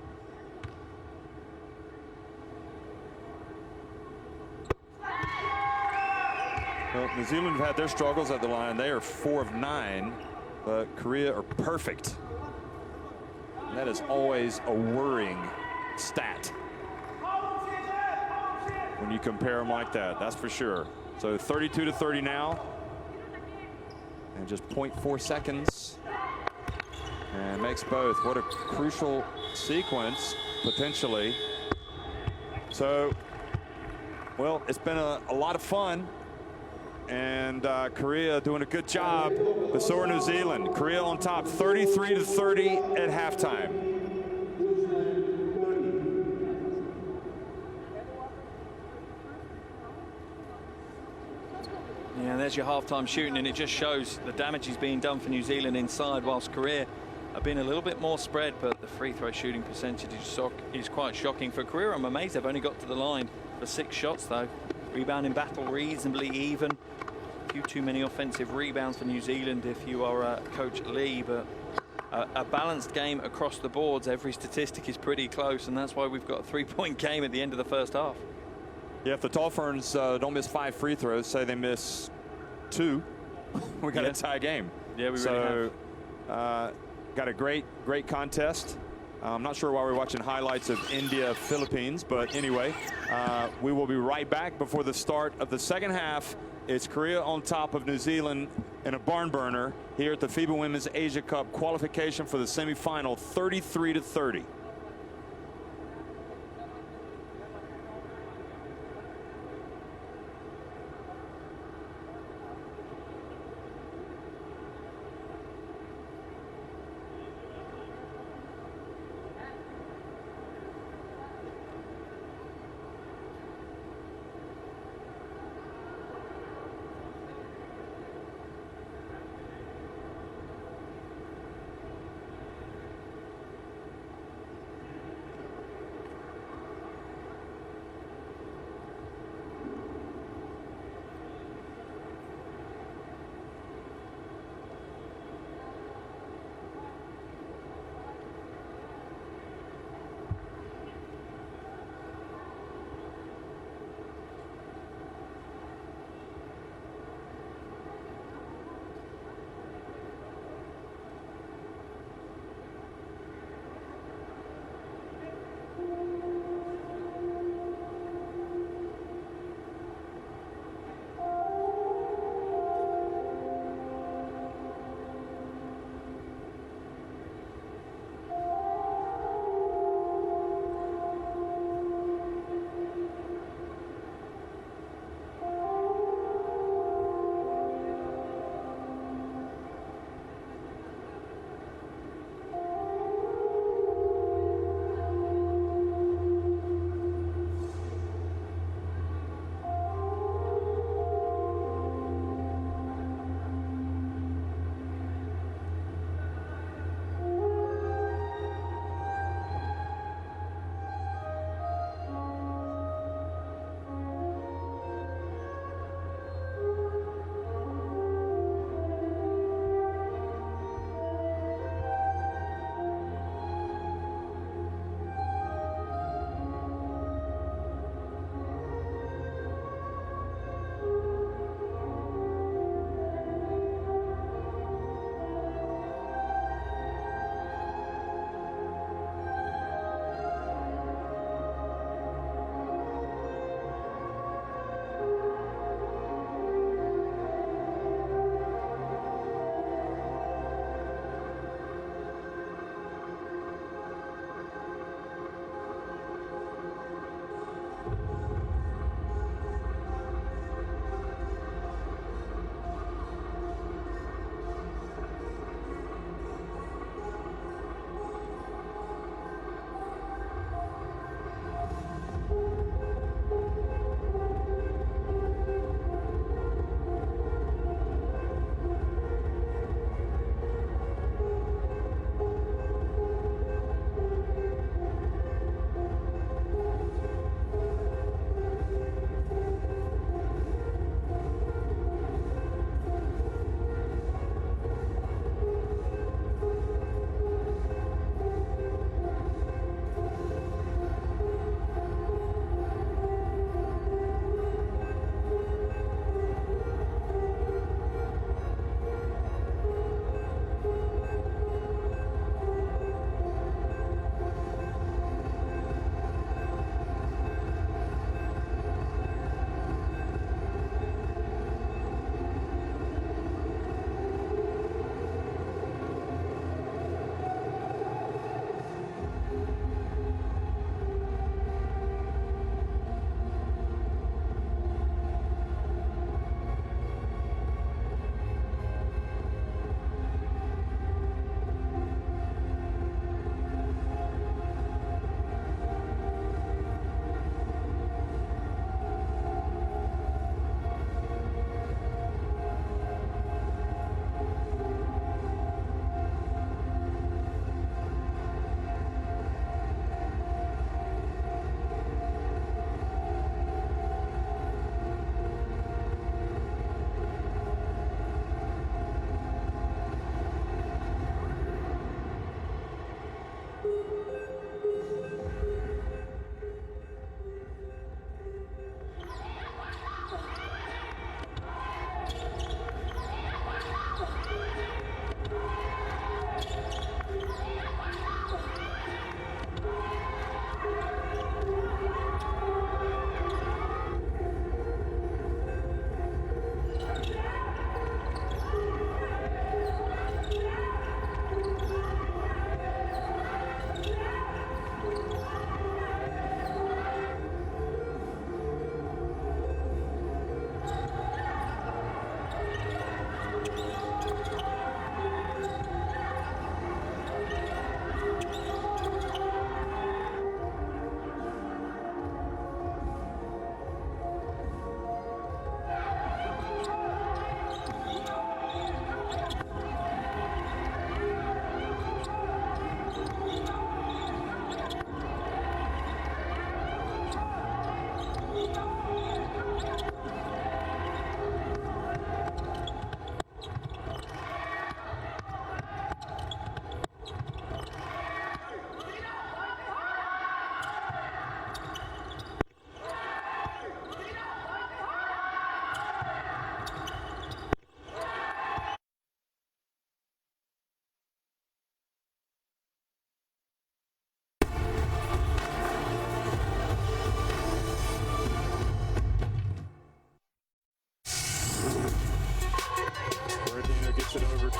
Well, New Zealand have had their struggles at the line. They are 4 of 9, but Korea are perfect. And that is always a worrying stat when you compare them like that. That's for sure. So 32-30 now, and just 0.4 seconds, and makes both. What a crucial sequence potentially. So, well, it's been a lot of fun. And Korea doing a good job, but so are New Zealand. Korea on top, 33-30 at halftime. Yeah, there's your halftime shooting, and it just shows the damage is being done for New Zealand inside, whilst Korea have been a little bit more spread, but the free throw shooting percentage is quite shocking. For Korea, I'm amazed they've only got to the line for 6 shots, though. Rebounding battle reasonably even. A few too many offensive rebounds for New Zealand if you are Coach Lee, but a balanced game across the boards. Every statistic is pretty close, and that's why we've got a 3-point game at the end of the first half. Yeah, if the Tall Ferns don't miss 5 free throws, say they miss 2, we got a tie game. Yeah, we so, really have. Got a great contest. I'm not sure why we're watching highlights of India, Philippines, but anyway, we will be right back before the start of the second half. It's Korea on top of New Zealand in a barn burner here at the FIBA Women's Asia Cup qualification for the semifinal, 33-30.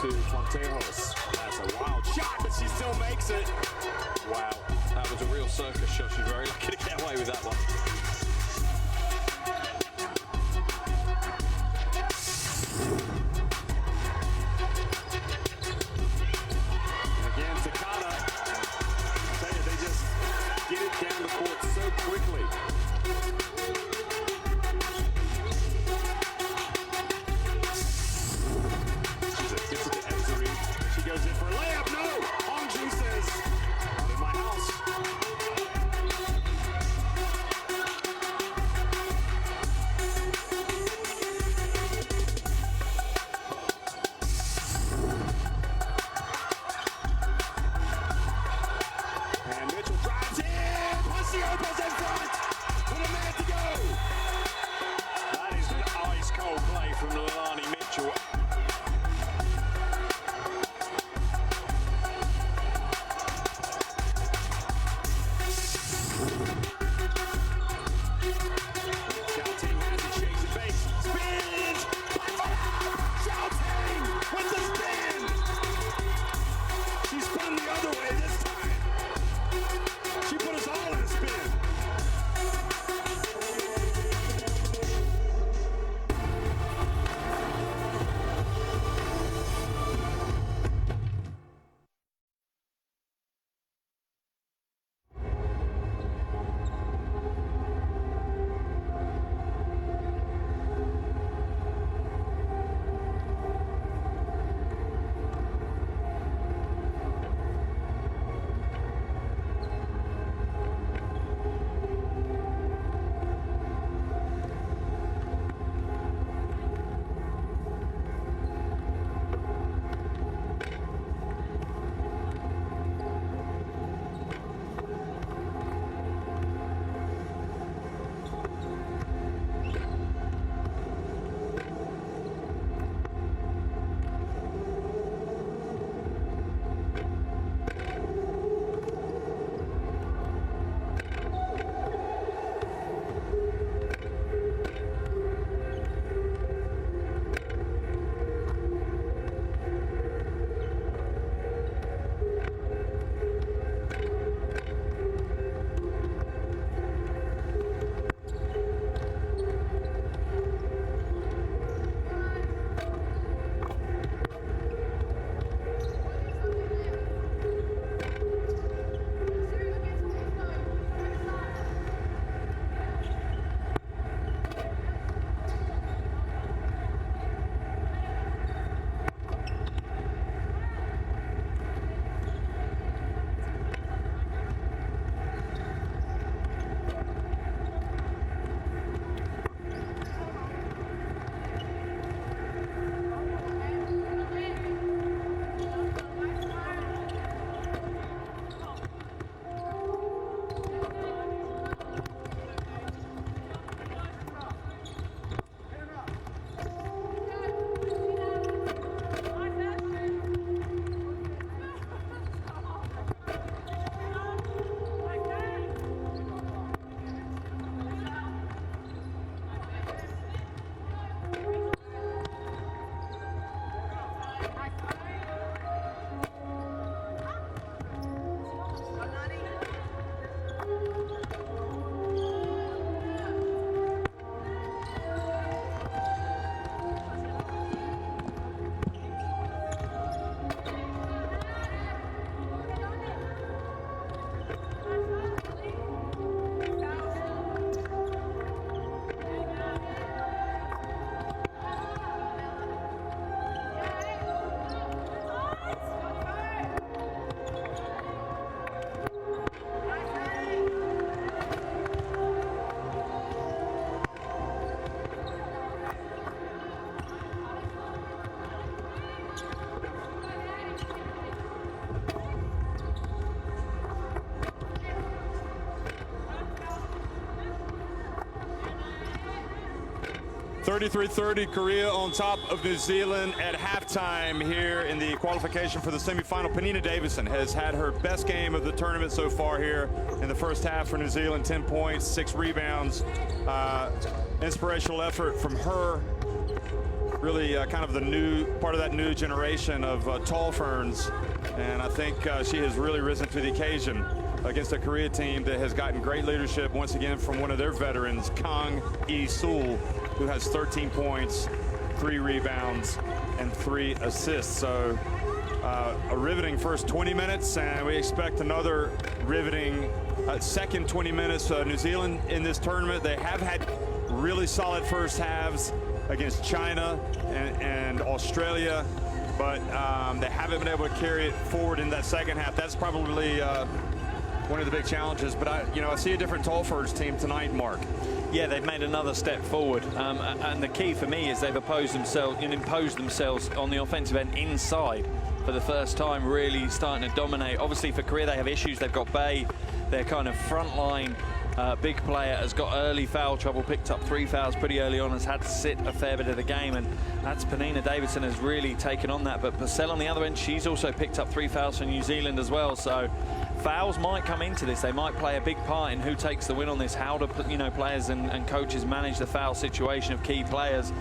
to Quintejos. That's a wild shot, but she still makes it. Wow. That was a real circus shot. She's very lucky to get away with that one. And again, Takada. I tell you, they just get it down the court so quickly. Gets it to Ezuri. She goes in for a layup. No! Hongju says, not in my house. And Mitchell drives in. Pasiopo's in front. With a man to go. That is an ice cold play from Lilani Mitchell. Xiaoting has it, shakes it, fakes, spins, puts it out! Xiaoting with the spin! She spun the other way this time. She put us all in a spin. (33-30) Korea on top of New Zealand at halftime here in the qualification for the semifinal. Penina Davison has had her best game of the tournament so far here in the first half for New Zealand. 10 points, 6 rebounds. Inspirational effort from her. really kind of the new part of that new generation of tall ferns, and I think she has really risen to the occasion against a Korea team that has gotten great leadership once again from one of their veterans, Kang Lee-sul, who has 13 points, 3 rebounds, and 3 assists. So a riveting first 20 minutes, and we expect another riveting second 20 minutes. New Zealand in this tournament, they have had really solid first halves against China and Australia, but they haven't been able to carry it forward in that second half. That's probably one of the big challenges. But I see a different Tolford's team tonight, Mark. Yeah, they've made another step forward, and the key for me is they've imposed themselves on the offensive end inside for the first time, really starting to dominate. Obviously for Korea they have issues. They've got Bay, their kind of frontline big player, has got early foul trouble, picked up 3 fouls pretty early on, has had to sit a fair bit of the game, and that's Penina Davidson has really taken on that. But Purcell on the other end, she's also picked up 3 fouls for New Zealand as well. So fouls might come into this. They might play a big part in who takes the win on this, how do players and coaches manage the foul situation of key players.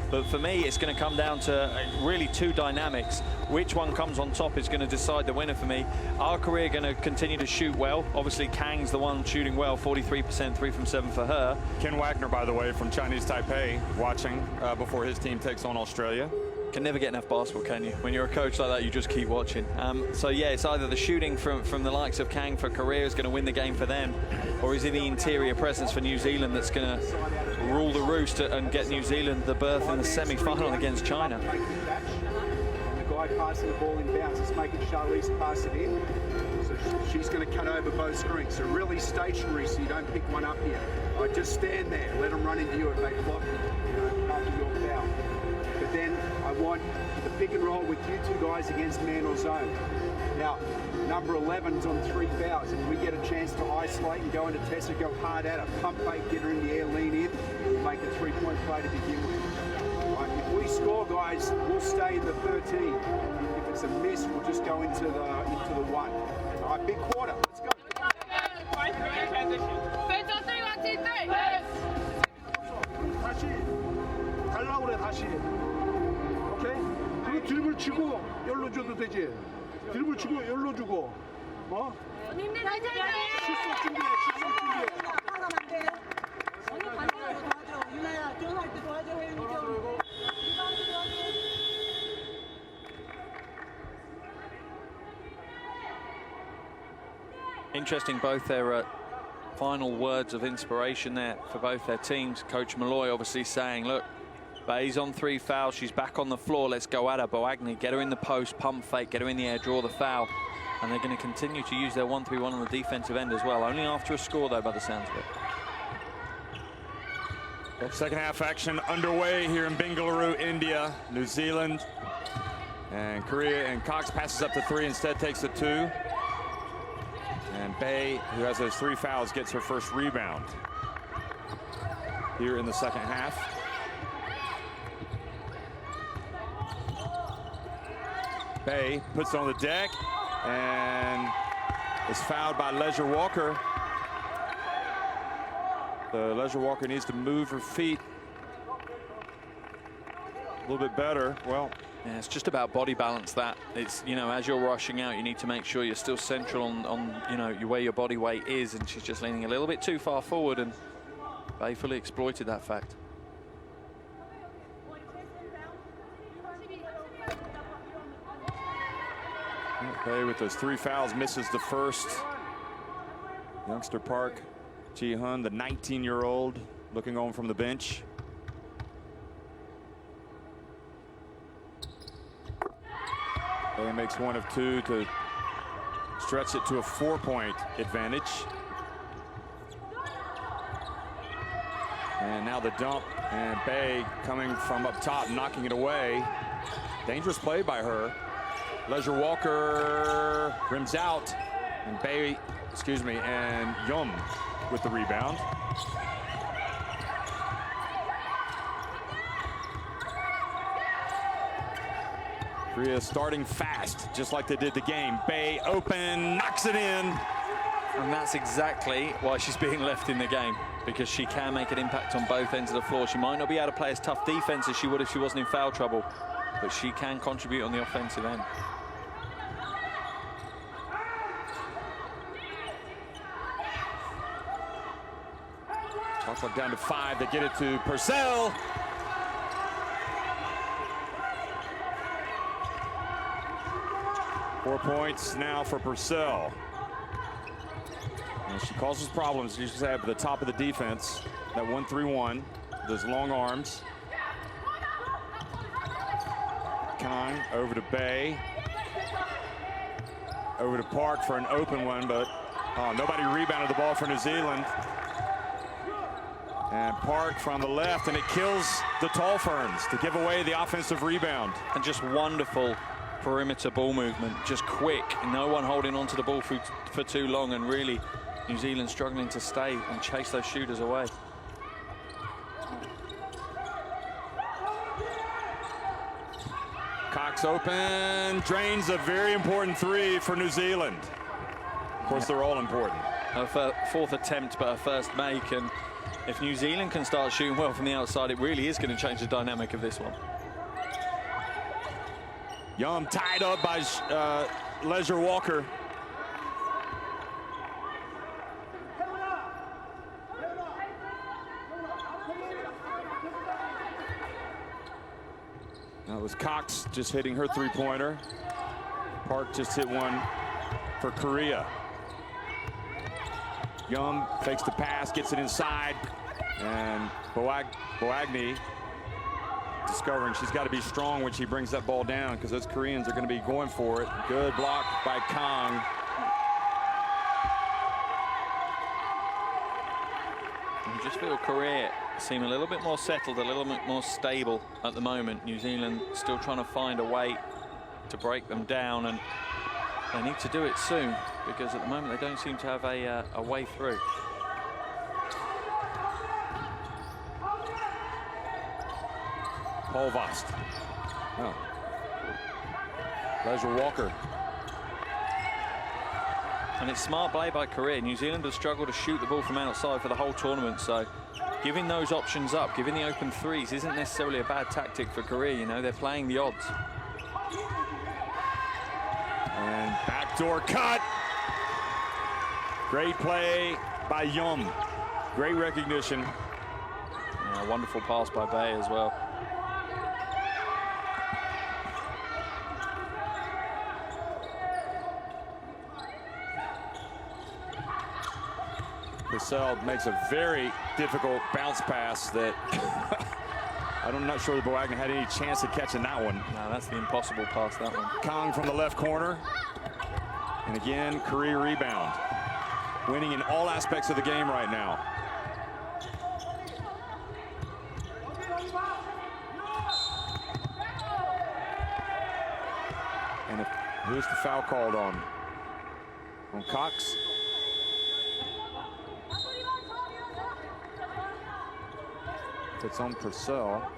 But for me, it's going to come down to really 2 dynamics. Which one comes on top is going to decide the winner for me. Are Korea going to continue to shoot well? Obviously, Kang's the one shooting well, 43%, 3 from 7 for her. Ken Wagner, by the way, from Chinese Taipei, watching before his team takes on Australia. Can never get enough basketball, can you? When you're a coach like that, you just keep watching. So yeah, it's either the shooting from the likes of Kang for Korea is going to win the game for them, or is it the interior presence for New Zealand that's going to rule the roost and get New Zealand the berth in the semi-final against China? The guy passing the ball in bounds is making Charlize pass it in. So she's going to cut over both screens. So really stationary, so you don't pick one up here. Just stand there, let them run into you if they block after your foul. But then I want the pick and roll with you 2 guys against man or zone. Now, number 11's on 3 fouls, and we get a chance to isolate and go into Tessa, go hard at her, pump fake, get her in the air, lean in, and make a 3-point play to begin with. Right, if we score, guys, we'll stay in the 13. If it's a miss, we'll just go into the 1. All right, big quarter. Let's go. Fans on 3, 1, 2, 3. 다시 달라고 그래. 다시. 오케이? 그리고 드리블 치고 열로 줘도 되지. 드리블 치고 열로 주고. 님들 화이팅! 실속 준비해. 실속 준비해. 나가면 안 돼. 언니 반대로 도와줘. 유나야, 교환할 때 도와줘. 혜윤이 좀. 리바운드 도와줘. Interesting, both their final words of inspiration there for both their teams. Coach Malloy obviously saying, look, Bay's on 3 fouls, she's back on the floor, let's go at her. Boagni, get her in the post, pump fake, get her in the air, draw the foul. And they're going to continue to use their 1-3-1 on the defensive end as well, only after a score though, by the sounds of it. Second half action underway here in Bengaluru, India. New Zealand and Korea, and Cox passes up to 3, instead takes the 2. And Bay, who has those 3 fouls, gets her first rebound here in the second half. Bay puts it on the deck and is fouled by Leisure Walker. Leisure Walker needs to move her feet a little bit better. Well, yeah, it's just about body balance. That it's, as you're rushing out, you need to make sure you're still central on where your body weight is, and she's just leaning a little bit too far forward, and Bay fully exploited that fact. Bay with those 3 fouls misses the first. Youngster Park Ji-hun, the 19-year-old, looking on from the bench. Bay makes 1 of 2 to stretch it to a 4-point advantage. And now the dump, and Bay coming from up top, knocking it away. Dangerous play by her. Leisure Walker rims out, and Bay, and Yum with the rebound. Korea starting fast, just like they did the game. Bay open, knocks it in. And that's exactly why she's being left in the game. because she can make an impact on both ends of the floor. She might not be able to play as tough defense as she would if she wasn't in foul trouble, but she can contribute on the offensive end. Shot clock down to 5. They get it to Purcell. Four points now for Purcell. And she causes problems. She's at the top of the defense. That 1-3-1. Those long arms. Kang over to Bay. Over to Park for an open one, but nobody rebounded the ball for New Zealand. And Park from the left, and it kills the Tall Ferns to give away the offensive rebound. And just wonderful perimeter ball movement, just quick, no one holding on to the ball for too long, and really New Zealand struggling to stay and chase those shooters away. Cox open, drains a very important 3 for New Zealand. Of course, they're all important. Her fourth attempt, but her first make, and if New Zealand can start shooting well from the outside, it really is going to change the dynamic of this one. Young tied up by Leisure Walker. That was Cox just hitting her 3-pointer. Park just hit one for Korea. Young fakes the pass, gets it inside, and Boagni discovering she's got to be strong when she brings that ball down, because those Koreans are going to be going for it. Good block by Kang. You just feel Korea seem a little bit more settled, a little bit more stable at the moment. New Zealand still trying to find a way to break them down, and they need to do it soon, because at the moment they don't seem to have a way through. Polvast. Oh. Leisure Walker. And it's smart play by Korea. New Zealand has struggled to shoot the ball from outside for the whole tournament, so giving those options up, giving the open threes isn't necessarily a bad tactic for Korea. You know, they're playing the odds. And backdoor cut. Great play by Yum. Great recognition. Yeah, wonderful pass by Bay as well. Purcell makes a very difficult bounce pass that I'm not sure the Boagni had any chance of catching that one. No, that's the impossible pass, that one. Kang from the left corner. And again, Korea rebound. Winning in all aspects of the game right now. And who's the foul called on? On Cox? It's on Purcell.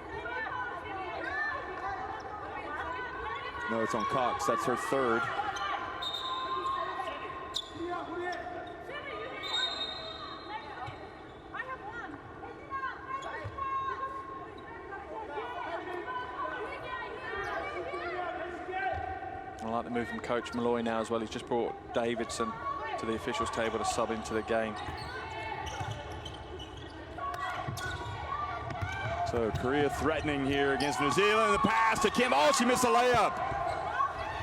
No, it's on Cox. That's her third. I like the move from Coach Malloy now as well. He's just brought Davidson to the officials' table to sub into the game. So Korea threatening here against New Zealand. The pass to Kim. Oh, she missed a layup.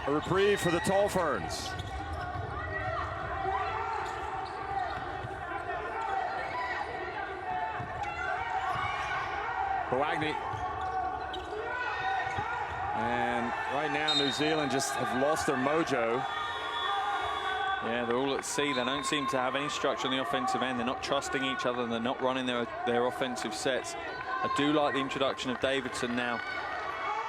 A reprieve for the Tall Ferns. Boagni. And right now New Zealand just have lost their mojo. Yeah, they're all at sea. They don't seem to have any structure on the offensive end. They're not trusting each other, and they're not running their offensive sets. I do like the introduction of Davidson now.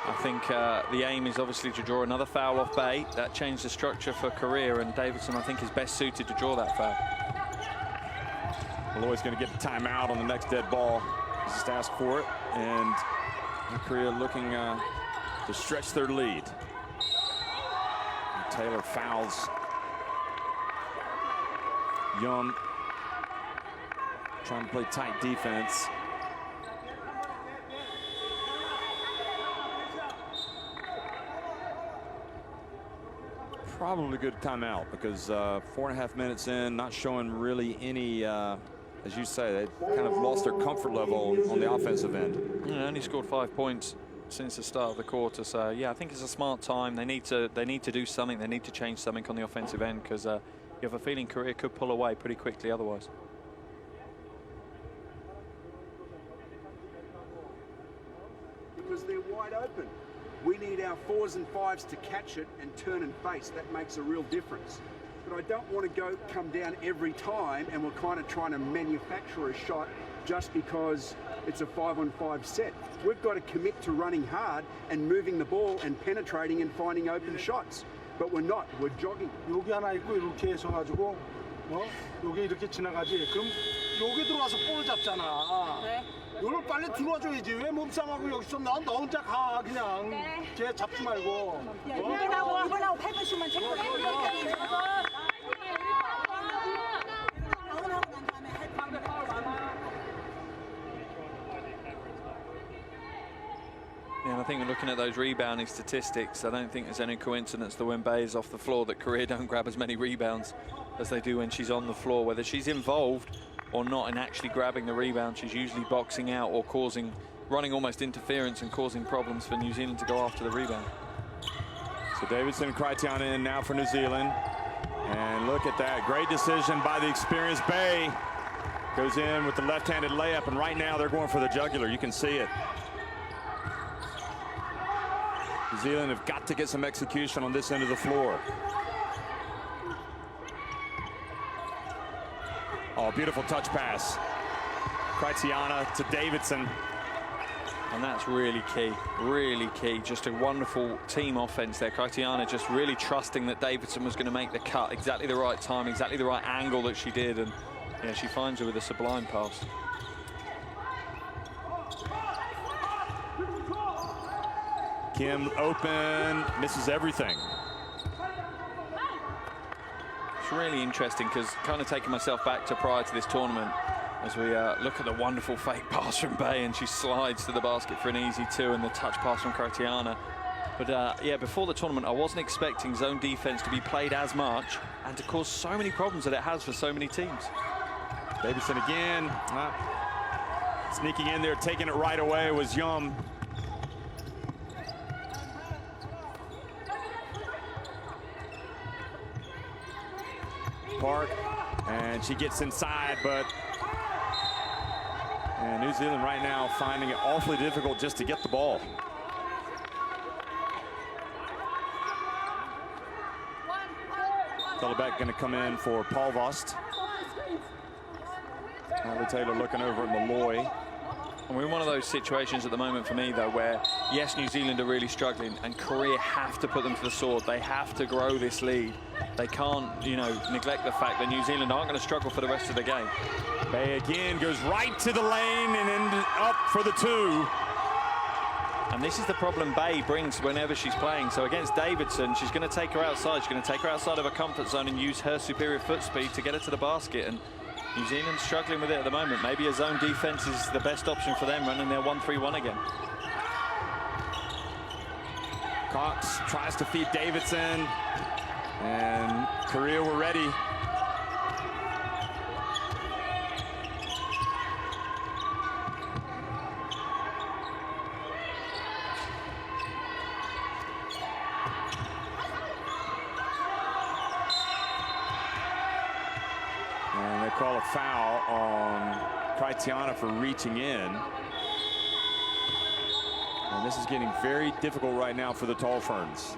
I think the aim is obviously to draw another foul off Bay. That changed the structure for Korea, and Davidson, I think, is best suited to draw that foul. Malloy's going to get the timeout on the next dead ball. Just ask for it, and Korea looking to stretch their lead. And Taylor fouls Young. trying to play tight defense. Probably good timeout because 4.5 minutes in, not showing really any, as you say, they kind of lost their comfort level on the offensive end. Yeah, only scored 5 points since the start of the quarter. So yeah, I think it's a smart time. They need to do something. They need to change something on the offensive end because you have a feeling Korea could pull away pretty quickly otherwise. Because they're wide open. We need our 4s and 5s to catch it and turn and face. That makes a real difference. But I don't want to come down every time and we're kind of trying to manufacture a shot just because it's a 5-on-5 set. We've got to commit to running hard and moving the ball and penetrating and finding open shots. But we're not. We're jogging. 여기 하나 있고 이렇게 해서 가지고 여기 이렇게 지나가지. 그럼 여기 들어와서 볼 잡잖아. 네. 이걸 빨리 들어와줘야지. 왜 몸싸움하고 여기서 너 혼자 가 그냥. 네. 걔 잡지 말고. 이번하고 8번씩만 체크해. 다운하고 난 다음에 Yeah, and I think looking at those rebounding statistics, I don't think there's any coincidence that when Bay is off the floor that Korea don't grab as many rebounds as they do when she's on the floor. Whether she's involved or not in actually grabbing the rebound, she's usually boxing out or running almost interference and causing problems for New Zealand to go after the rebound. So Davidson and Crichton in now for New Zealand. And look at that, great decision by the experienced Bay. Goes in with the left-handed layup, and right now they're going for the jugular. You can see it. New Zealand have got to get some execution on this end of the floor. Oh, beautiful touch pass. Crichton to Davidson. And that's really key. Just a wonderful team offense there. Crichton just really trusting that Davidson was going to make the cut. Exactly the right time, exactly the right angle that she did. And yeah, she finds her with a sublime pass. Kim open, misses everything. It's really interesting because kind of taking myself back to prior to this tournament as we look at the wonderful fake pass from Bay and she slides to the basket for an easy 2 and the touch pass from Crichton. But yeah, before the tournament, I wasn't expecting zone defense to be played as much and to cause so many problems that it has for so many teams. Davidson again, sneaking in there, taking it right away was Yum. Park, and she gets inside, but New Zealand right now finding it awfully difficult just to get the ball. Telebeck going to come in for Paulvost. Tyler Taylor looking over at Malloy. And we're in one of those situations at the moment for me, though, where, yes, New Zealand are really struggling, and Korea have to put them to the sword. They have to grow this lead. They can't, neglect the fact that New Zealand aren't going to struggle for the rest of the game. Bay again goes right to the lane and ended up for the 2. And this is the problem Bay brings whenever she's playing. So against Davidson, she's going to take her outside. She's going to take her outside of her comfort zone and use her superior foot speed to get her to the basket. And New Zealand's struggling with it at the moment. Maybe a zone defense is the best option for them, running their 1-3-1 again. Cox tries to feed Davidson, and Korea were ready. And they call a foul on Crichton for reaching in. And this is getting very difficult right now for the Tall Ferns.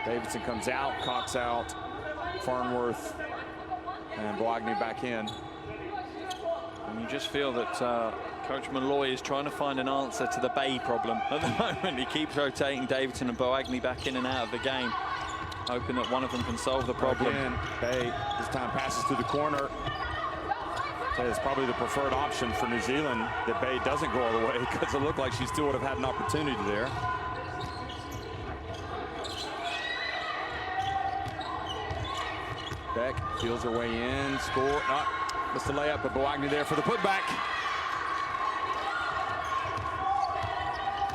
Davidson comes out, Cox out, Farnworth and Boagny back in. And you just feel that Coach Malloy is trying to find an answer to the Bay problem at the moment. He keeps rotating Davidson and Boagny back in and out of the game, hoping that one of them can solve the problem. Again, Bay this time passes to the corner. It's probably the preferred option for New Zealand that Bay doesn't go all the way, because it looked like she still would have had an opportunity there. Beck feels her way in, score, missed the layup, but Boagni there for the putback.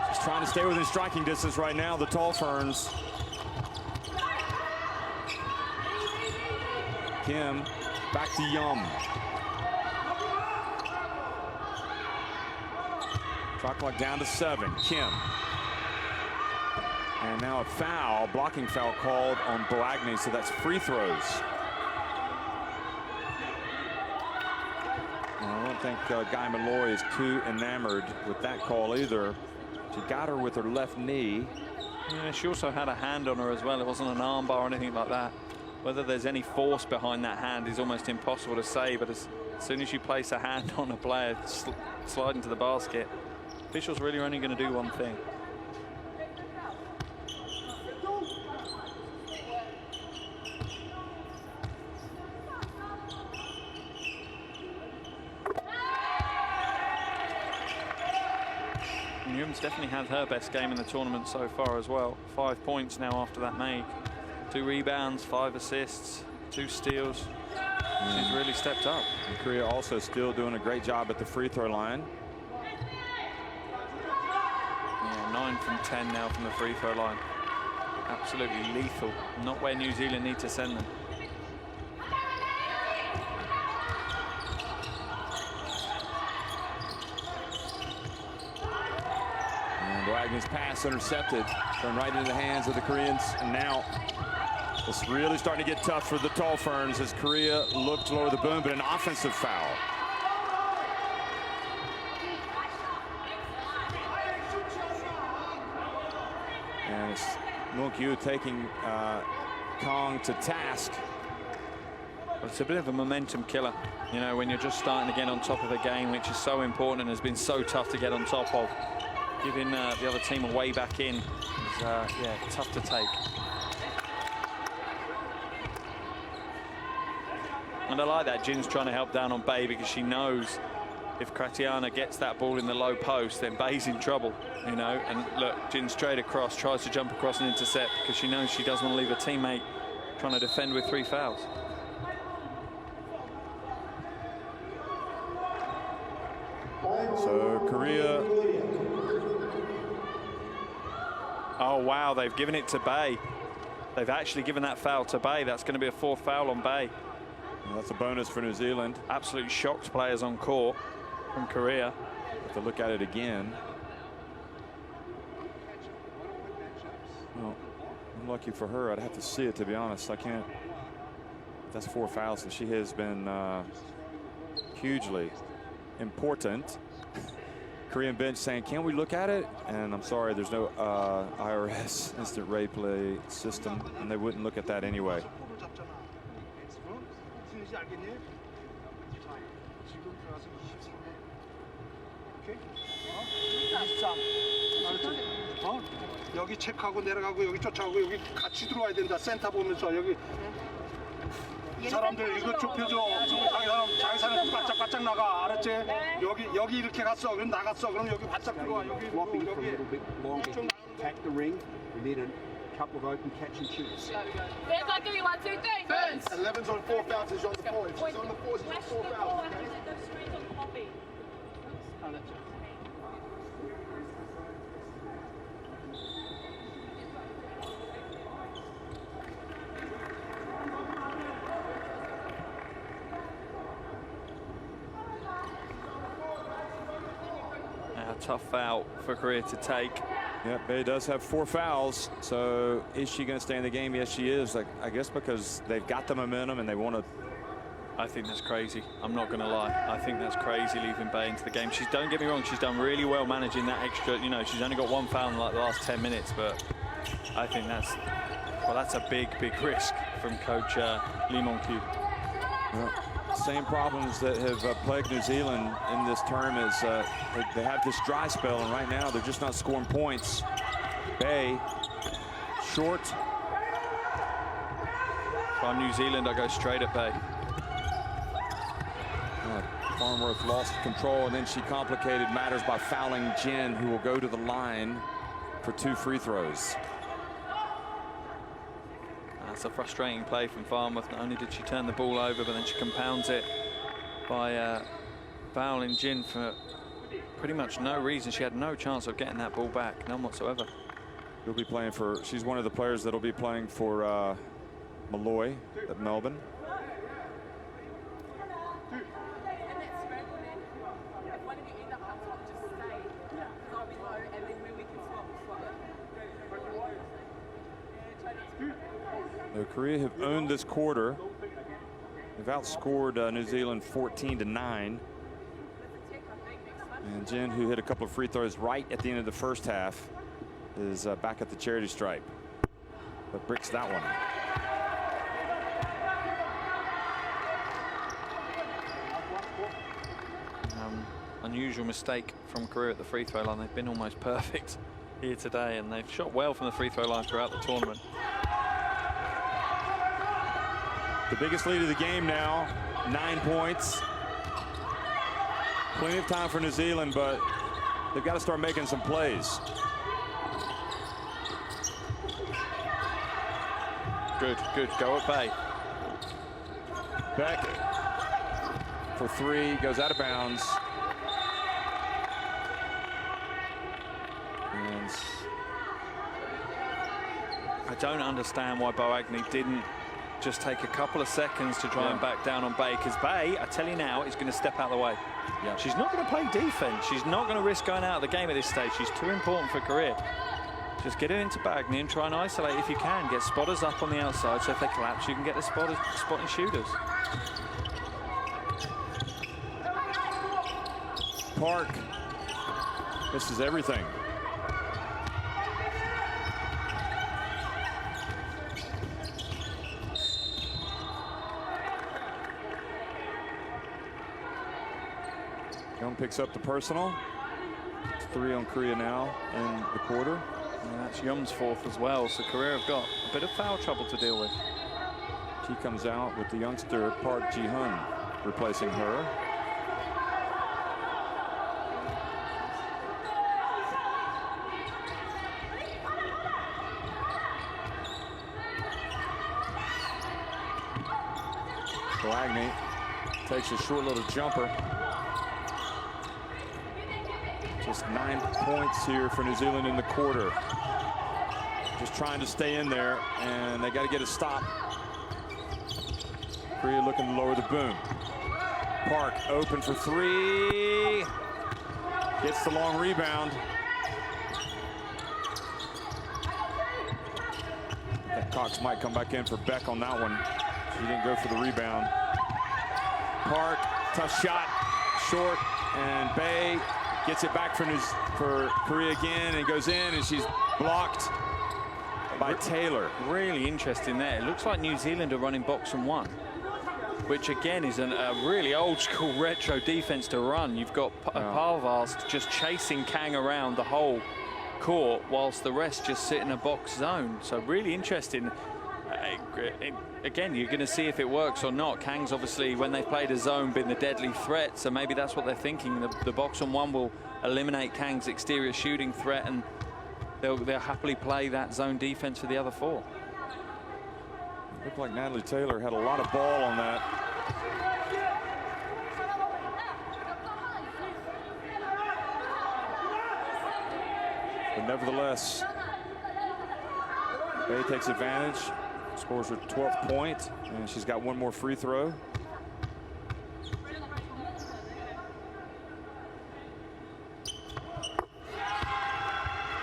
Just trying to stay within striking distance right now, the Tall Ferns. Kim, back to Yum. Shot clock down to 7, Kim. And now a foul, blocking foul called on Boagni, so that's free throws. I don't think Guy Malloy is too enamored with that call either. She got her with her left knee. Yeah, she also had a hand on her as well. It wasn't an arm bar or anything like that. Whether there's any force behind that hand is almost impossible to say, but as soon as you place a hand on a player sliding to the basket, officials really are only going to do one thing. Newham's definitely had her best game in the tournament so far as well. 5 points now after that make. 2 rebounds, 5 assists, 2 steals. She's really stepped up. And Korea also still doing a great job at the free throw line. Yeah, 9 from 10 now from the free throw line. Absolutely lethal. Not where New Zealand need to send them. Boagni's pass intercepted, going right into the hands of the Koreans, and now it's really starting to get tough for the Tall Ferns as Korea looked to lower the boom, but an offensive foul. And it's Moon-Kyu taking Kong to task. Well, it's a bit of a momentum killer, you know, when you're just starting to get on top of a game, which is so important and has been so tough to get on top of. Giving the other team a way back in is, yeah, tough to take. And I like that Jin's trying to help down on Bay because she knows if Kratiana gets that ball in the low post, then Bay's in trouble, you know. And look, Jin straight across, tries to jump across and intercept because she knows she doesn't want to leave a teammate trying to defend with 3 fouls. So Korea. Oh, wow, they've given it to Bay. They've actually given that foul to Bay. That's going to be a 4th foul on Bay. Well, that's a bonus for New Zealand. Absolutely shocked players on court from Korea. Have to look at it again. Well, unlucky for her. I'd have to see it, to be honest. I can't. That's 4 fouls, and she has been hugely important. Korean bench saying, can we look at it? And I'm sorry, there's no IRS instant replay system, and they wouldn't look at that anyway. 여기 체크하고 내려가고 여기 쫓아가고 여기 같이 들어와야 된다. 센터 보면서 여기 사람들 이거 좁혀줘. 자기 사람 바짝바짝 나가. 알았지? 여기 이렇게 갔어. 그럼 나갔어. 그럼 여기 바짝 들어와. 여기 Blocking for a little bit longer. Attack the ring. We need a couple of open catch and shoots. Hands on 3, 1, 2, 3. Burns. 11's on 4 fouls. He's on the 4. If she's on the 4, he's on 4 fouls. Tough foul for Korea to take. Yep, Bay does have 4 fouls. So is she going to stay in the game? Yes, she is. I guess because they've got the momentum and they want to. I think that's crazy. I'm not going to lie. I think that's crazy leaving Bay into the game. Don't get me wrong, she's done really well managing that extra. You know, she's only got 1 foul in like the last 10 minutes, but I think that's a big risk from Coach Lee Moon-Kyu. Well, same problems that have plagued New Zealand in this term is they have this dry spell, and right now they're just not scoring points. Bay short. If I'm New Zealand, I go straight at Bay. Farnworth lost control, and then she complicated matters by fouling Jin, who will go to the line for 2 free throws. That's a frustrating play from Farnworth. Not only did she turn the ball over, but then she compounds it by fouling Jin for pretty much no reason. She had no chance of getting that ball back, none whatsoever. She'll be playing for, she's one of the players that'll be playing for Malloy at Melbourne. Korea have owned this quarter. They've outscored New Zealand 14-9. And Jin, who hit a couple of free throws right at the end of the first half, is back at the charity stripe, but bricks that one. Unusual mistake from Korea at the free throw line. They've been almost perfect here today, and they've shot well from the free throw line throughout the tournament. The biggest lead of the game now, 9 points. Plenty of time for New Zealand, but they've got to start making some plays. Good, good, go at bay. Beck for three, goes out of bounds. And I don't understand why Bo Agnew didn't just take a couple of seconds to try and back down on Bay, because Bay, I tell you now, is going to step out of the way. Yeah. She's not going to play defense. She's not going to risk going out of the game at this stage. She's too important for Korea. Just get it into Bagney and try and isolate if you can. Get spotters up on the outside, so if they collapse, you can get the spotting shooters. Park misses everything. Young picks up the personal. It's 3 on Korea now in the quarter. And that's Yum's fourth as well, so Korea have got a bit of foul trouble to deal with. She comes out with the youngster Park Ji-hun replacing her. So Agnew takes a short little jumper. Just 9 points here for New Zealand in the quarter. Just trying to stay in there, and they got to get a stop. Korea looking to lower the boom. Park open for three. Gets the long rebound. That Cox might come back in for Beck on that one. He didn't go for the rebound. Park, tough shot, short, and Bay gets it back for Korea again, and goes in, and she's blocked by Taylor. Really interesting there. It looks like New Zealand are running box and one, which again is a really old school retro defense to run. You've got Parvast just chasing Kang around the whole court, whilst the rest just sit in a box zone. So really interesting. Again, you're going to see if it works or not. Kang's obviously, when they've played a zone, been the deadly threat, so maybe that's what they're thinking. The box on one will eliminate Kang's exterior shooting threat, and they'll happily play that zone defense for the other four. Looked like Natalie Taylor had a lot of ball on that. But nevertheless, Bay takes advantage. Scores her 12th point, and she's got one more free throw.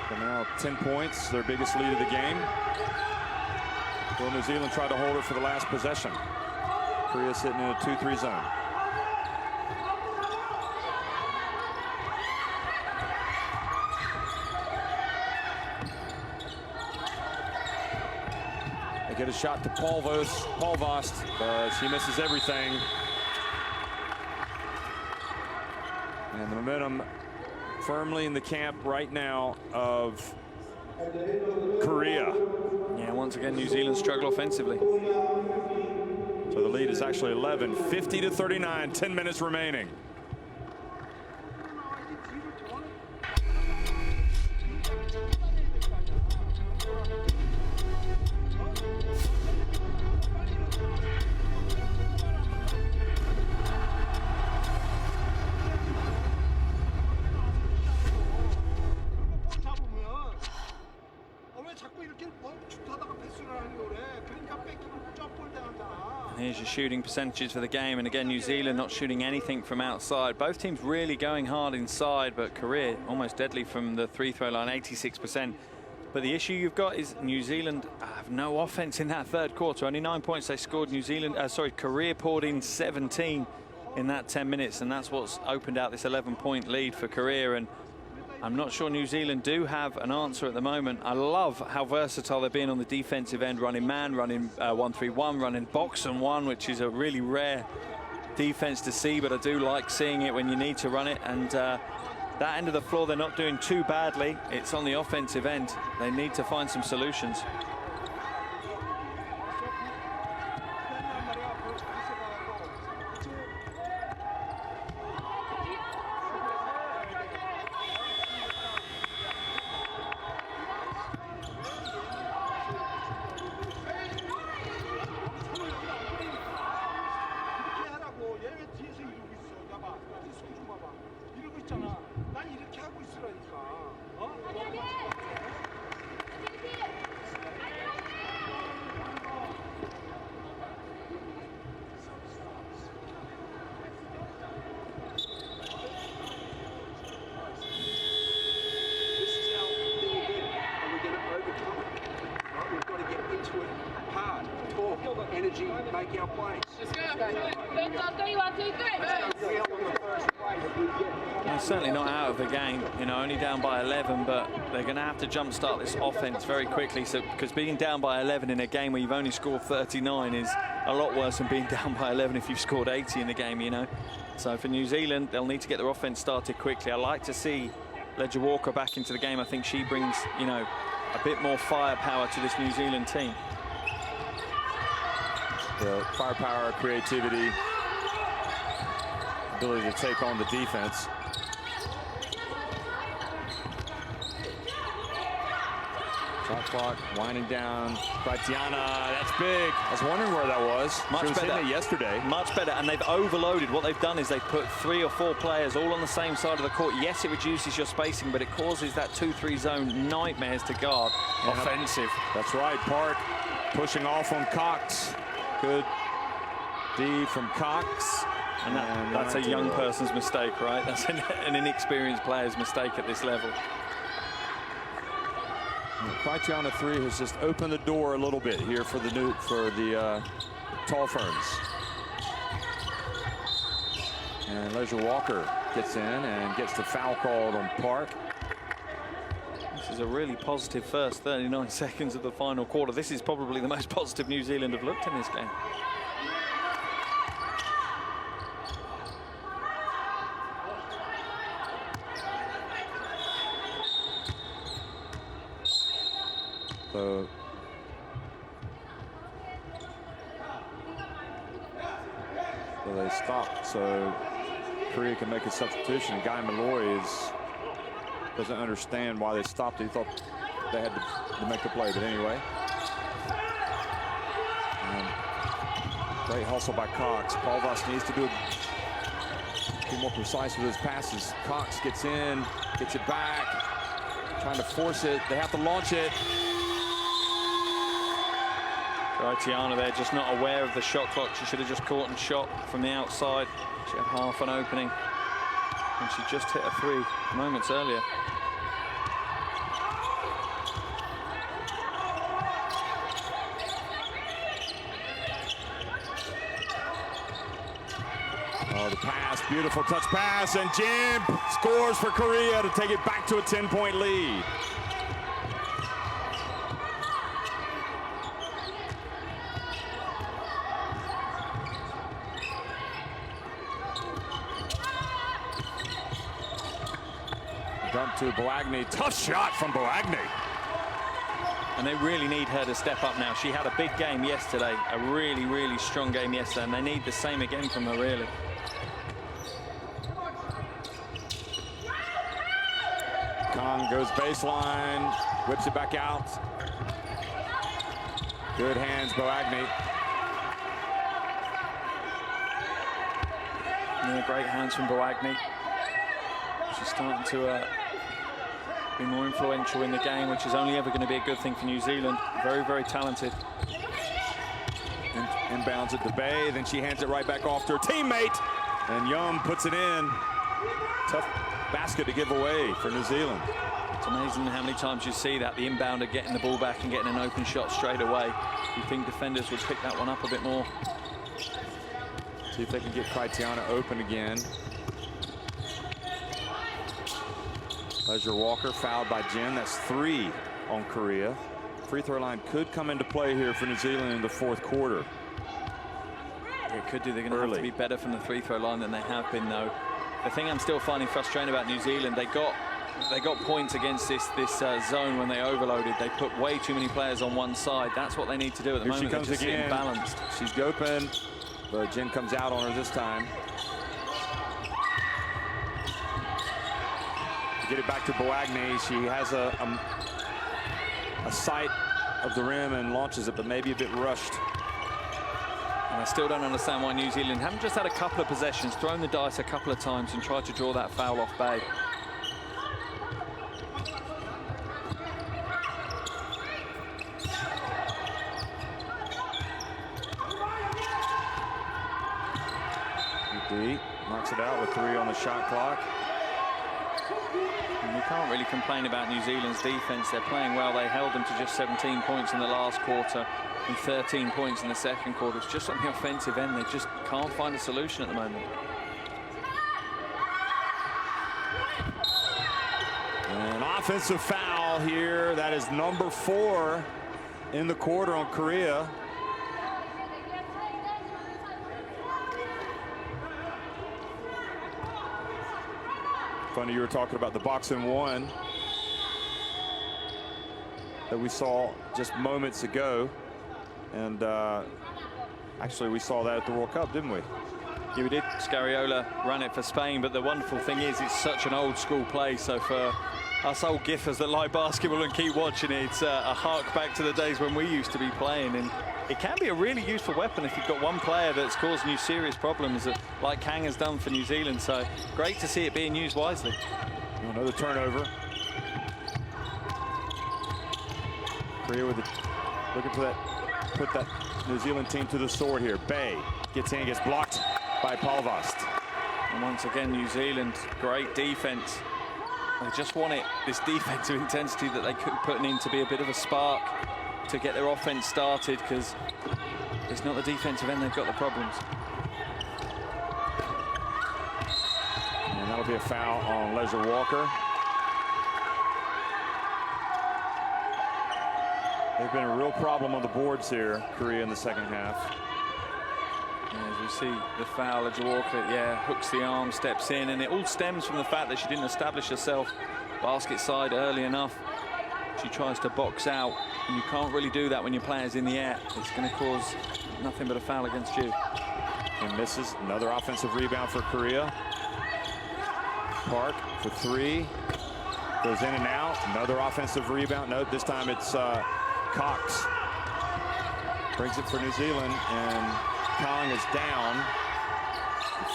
So now 10 points, their biggest lead of the game. Will New Zealand try to hold it for the last possession? Korea sitting in a 2-3 zone. Get a shot to Parvast, but she misses everything. And the momentum firmly in the camp right now of Korea. Yeah, once again, New Zealand struggle offensively. So the lead is actually 11, 50-39, 10 minutes remaining. Here's your shooting percentages for the game, and again, New Zealand not shooting anything from outside. Both teams really going hard inside, but Korea almost deadly from the free-throw line, 86%. But the issue you've got is New Zealand have no offense in that third quarter. Only 9 points they scored. Korea poured in 17 in that 10 minutes, and that's what's opened out this 11-point lead for Korea. And I'm not sure New Zealand do have an answer at the moment. I love how versatile they're being on the defensive end, running man, running 1-3-1, running box and one, which is a really rare defense to see, but I do like seeing it when you need to run it. And that end of the floor, they're not doing too badly. It's on the offensive end. They need to find some solutions. Energy, make our plays. Let's go. 1, 2, 3. They're certainly not out of the game, you know, only down by 11, but they're going to have to jumpstart this offense very quickly. So, because being down by 11 in a game where you've only scored 39 is a lot worse than being down by 11 if you've scored 80 in the game, you know. So for New Zealand, they'll need to get their offense started quickly. I like to see Ledger Walker back into the game. I think she brings, you know, a bit more firepower to this New Zealand team. The firepower, creativity, ability to take on the defense. Shot clock winding down. Tatiana, that's big. I was wondering where that was. Much better. Hitting it yesterday. Much better, and they've overloaded. What they've done is they've put 3 or 4 players all on the same side of the court. Yes, it reduces your spacing, but it causes that 2-3 zone nightmares to guard. And offensive. That's right. Park pushing off on Cox. Good D from Cox. And that's a young person's mistake, right? That's an inexperienced player's mistake at this level. Tatiana 3 has just opened the door a little bit here for the Tall Ferns. And Ledger Walker gets in and gets the foul called on Park. This is a really positive first 39 seconds of the final quarter. This is probably the most positive New Zealand have looked in this game. So they stop, so Korea can make a substitution. Guy Malloy doesn't understand why they stopped. He thought they had to make the play, but anyway. And great hustle by Cox. Paul Voss needs to be more precise with his passes. Cox gets in, gets it back, trying to force it. They have to launch it. Tatiana there just not aware of the shot clock. She should have just caught and shot from the outside. She had half an opening, and she just hit a 3 moments earlier. Oh, the pass, beautiful touch pass, and Jim scores for Korea to take it back to a 10-point lead. Dump to Boagni. Tough shot from Boagni. And they really need her to step up now. She had a big game yesterday, a really, really strong game yesterday, and they need the same again from her, really. Kong goes baseline, whips it back out. Good hands, Boagni. Yeah, great hands from Boagni. She's starting to be more influential in the game, which is only ever going to be a good thing for New Zealand. Very, very talented. And Inbounds it to Bay, then she hands it right back off to her teammate, and Yum puts it in. Tough basket to give away for New Zealand. It's amazing how many times you see that, the inbounder getting the ball back and getting an open shot straight away. You think defenders would pick that one up a bit more. See if they can get Kritiana open again. Pleasure Walker fouled by Jen. That's 3 on Korea. Free throw line could come into play here for New Zealand in the 4th quarter. It could do. They're going to have to be better from the free throw line than they have been, though. The thing I'm still finding frustrating about New Zealand, they got points against this zone when they overloaded. They put way too many players on one side. That's what they need to do at the moment. Here she comes again. Balanced. She's open, but Jen comes out on her this time. To get it back to Boagni, she has a sight of the rim and launches it, but maybe a bit rushed. And I still don't understand why New Zealand haven't just had a couple of possessions, thrown the dice a couple of times and tried to draw that foul off Bay. D knocks it out with 3 on the shot clock. And we can't really complain about New Zealand's defense. They're playing well. They held them to just 17 points in the last quarter and 13 points in the second quarter. It's just on the offensive end. They just can't find a solution at the moment. An offensive foul here. That is number 4 in the quarter on Korea. Funny, you were talking about the box and one that we saw just moments ago. And actually, we saw that at the World Cup, didn't we? Yeah, we did. Scariola ran it for Spain, but the wonderful thing is it's such an old school play. So for us old giffers that like basketball and keep watching it, it's a hark back to the days when we used to be playing. And it can be a really useful weapon if you've got one player that's causing you serious problems, like Kang has done for New Zealand. So great to see it being used wisely. Another turnover. Korea with looking for that, put that New Zealand team to the sword here. Bay gets in, gets blocked by Palvast. And once again, New Zealand, great defense. They just want this defensive intensity that they could be putting in to be a bit of a spark to get their offense started, because it's not the defensive end they've got the problems. And that'll be a foul on Leisure Walker. They've been a real problem on the boards here, Korea, in the second half. As we see the foul, Leisure Walker, hooks the arm, steps in, and it all stems from the fact that she didn't establish herself basket side early enough. She tries to box out, and you can't really do that when your player's in the air. It's going to cause nothing but a foul against you. And misses. Another offensive rebound for Korea. Park for 3. Goes in and out. Another offensive rebound. No, this time it's Cox. Brings it for New Zealand, and Kong is down.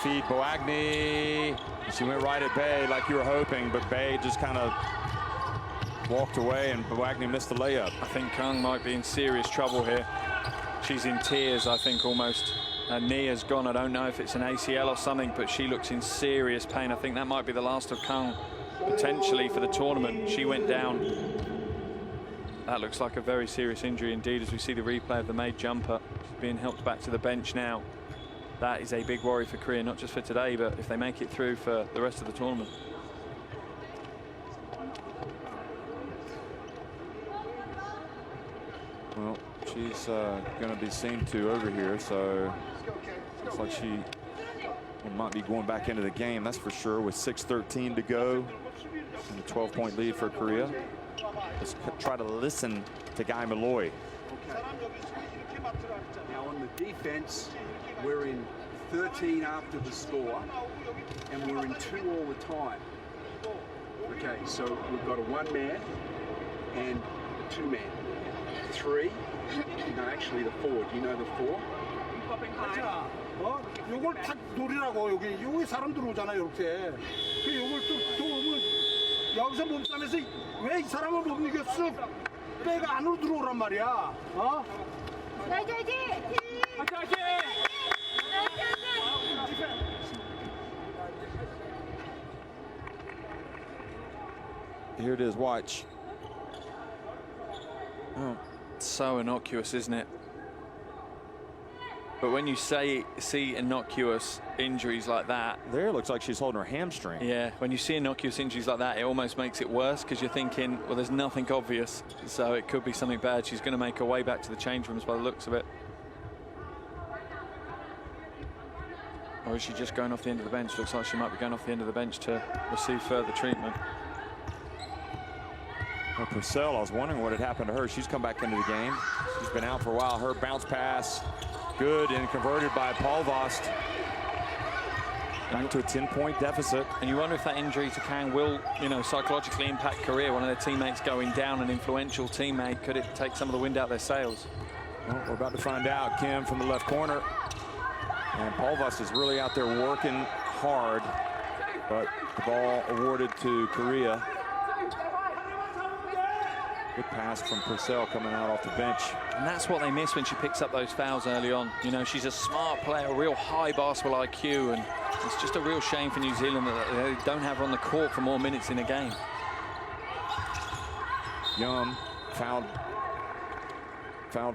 Feed Boagni. She went right at Bay like you were hoping, but Bay just kind of walked away, and Boagni missed the layup. I think Kung might be in serious trouble here. She's in tears, I think, almost. Her knee has gone. I don't know if it's an ACL or something, but she looks in serious pain. I think that might be the last of Kung, potentially, for the tournament. She went down. That looks like a very serious injury indeed, as we see the replay of the made jumper. She's being helped back to the bench now. That is a big worry for Korea, not just for today, but if they make it through for the rest of the tournament. Well, she's going to be seen to over here, so looks like she might be going back into the game, that's for sure, with 6:13 to go and a 12-point lead for Korea. Let's try to listen to Guy Malloy. Now on the defense, we're in 13 after the score, and we're in 2 all the time. Okay, so we've got a 1-man and a 2-man. 3, no, actually the 4. Do you know the 4? 요걸 탁 노리라고. 여기 사람 들어오잖아, 이렇게. 그 요걸 또 여기서 몸싸움에서 왜 이 사람을 못 이겼어? 빼가 안으로 들어오란 말이야. 어? Here it is, watch. Oh, so innocuous, isn't it? But when you see innocuous injuries like that, there it looks like she's holding her hamstring. Yeah, when you see innocuous injuries like that, it almost makes it worse because you're thinking, well, there's nothing obvious, so it could be something bad. She's going to make her way back to the change rooms by the looks of it. Or is she just going off the end of the bench? Looks like she might be going off the end of the bench to receive further treatment. Well, Purcell, I was wondering what had happened to her. She's come back into the game. She's been out for a while. Her bounce pass, good and converted by Paul Vost. Back to a 10-point deficit. And you wonder if that injury to Kang will, you know, psychologically impact career. One of their teammates going down, an influential teammate. Could it take some of the wind out their sails? Well, we're about to find out. Kim from the left corner. And Paul Vost is really out there working hard. But the ball awarded to Korea. Good pass from Purcell coming out off the bench. And that's what they miss when she picks up those fouls early on. You know, she's a smart player, a real high basketball IQ, and it's just a real shame for New Zealand that they don't have her on the court for more minutes in a game. Young fouled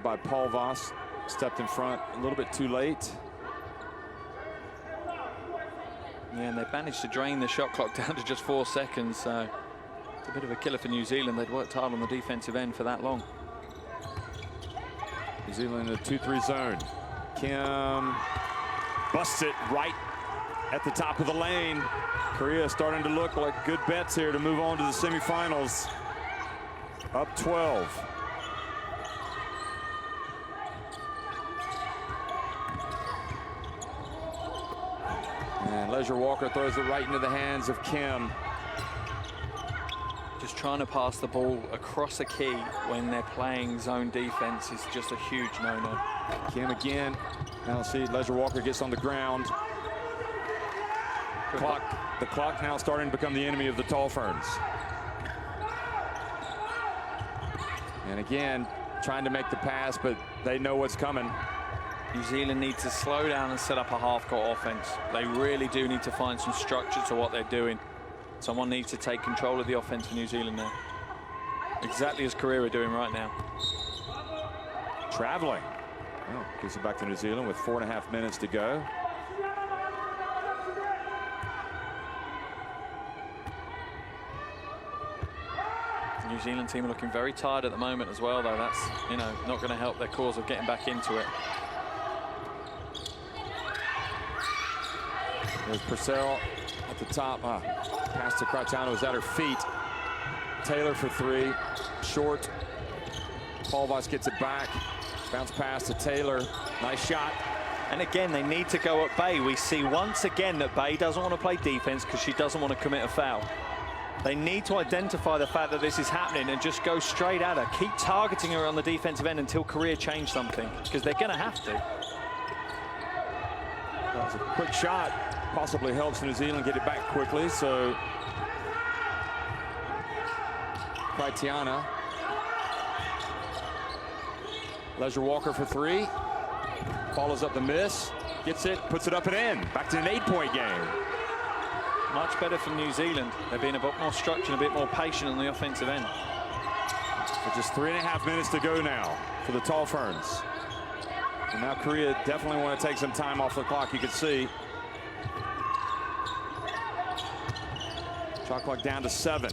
by Paul Vost. Stepped in front a little bit too late. Yeah, and they managed to drain the shot clock down to just 4 seconds. So it's a bit of a killer for New Zealand. They'd worked hard on the defensive end for that long. New Zealand in a 2-3 zone. Kim busts it right at the top of the lane. Korea starting to look like good bets here to move on to the semifinals. Up 12. And Leisure Walker throws it right into the hands of Kim. Just trying to pass the ball across a key when they're playing zone defense is just a huge no-no. Kim again. Now see Leisure Walker gets on the ground. The clock now starting to become the enemy of the Tall Ferns. And again, trying to make the pass, but they know what's coming. New Zealand need to slow down and set up a half-court offense. They really do need to find some structure to what they're doing. Someone needs to take control of the offense for New Zealand now. Exactly as Korea are doing right now. Traveling. Oh, gives it back to New Zealand with 4.5 minutes to go. The New Zealand team are looking very tired at the moment as well, though. That's, you know, not going to help their cause of getting back into it. There's Purcell at the top. Pass to Crociano is at her feet. Taylor for three. Short. Paul Vost gets it back. Bounce pass to Taylor. Nice shot. And again, they need to go at Bay. We see once again that Bay doesn't want to play defense because she doesn't want to commit a foul. They need to identify the fact that this is happening and just go straight at her. Keep targeting her on the defensive end until Korea change something, because they're going to have to. That was a quick shot. Possibly helps New Zealand get it back quickly. So Crociano. Leisure Walker for three. Follows up the miss. Gets it, puts it up and in. Back to an 8-point game. Much better from New Zealand. They're being a bit more structured, a bit more patient on the offensive end. So just 3.5 minutes to go now for the Tall Ferns. And now Korea definitely want to take some time off the clock, you can see. Shot clock down to 7.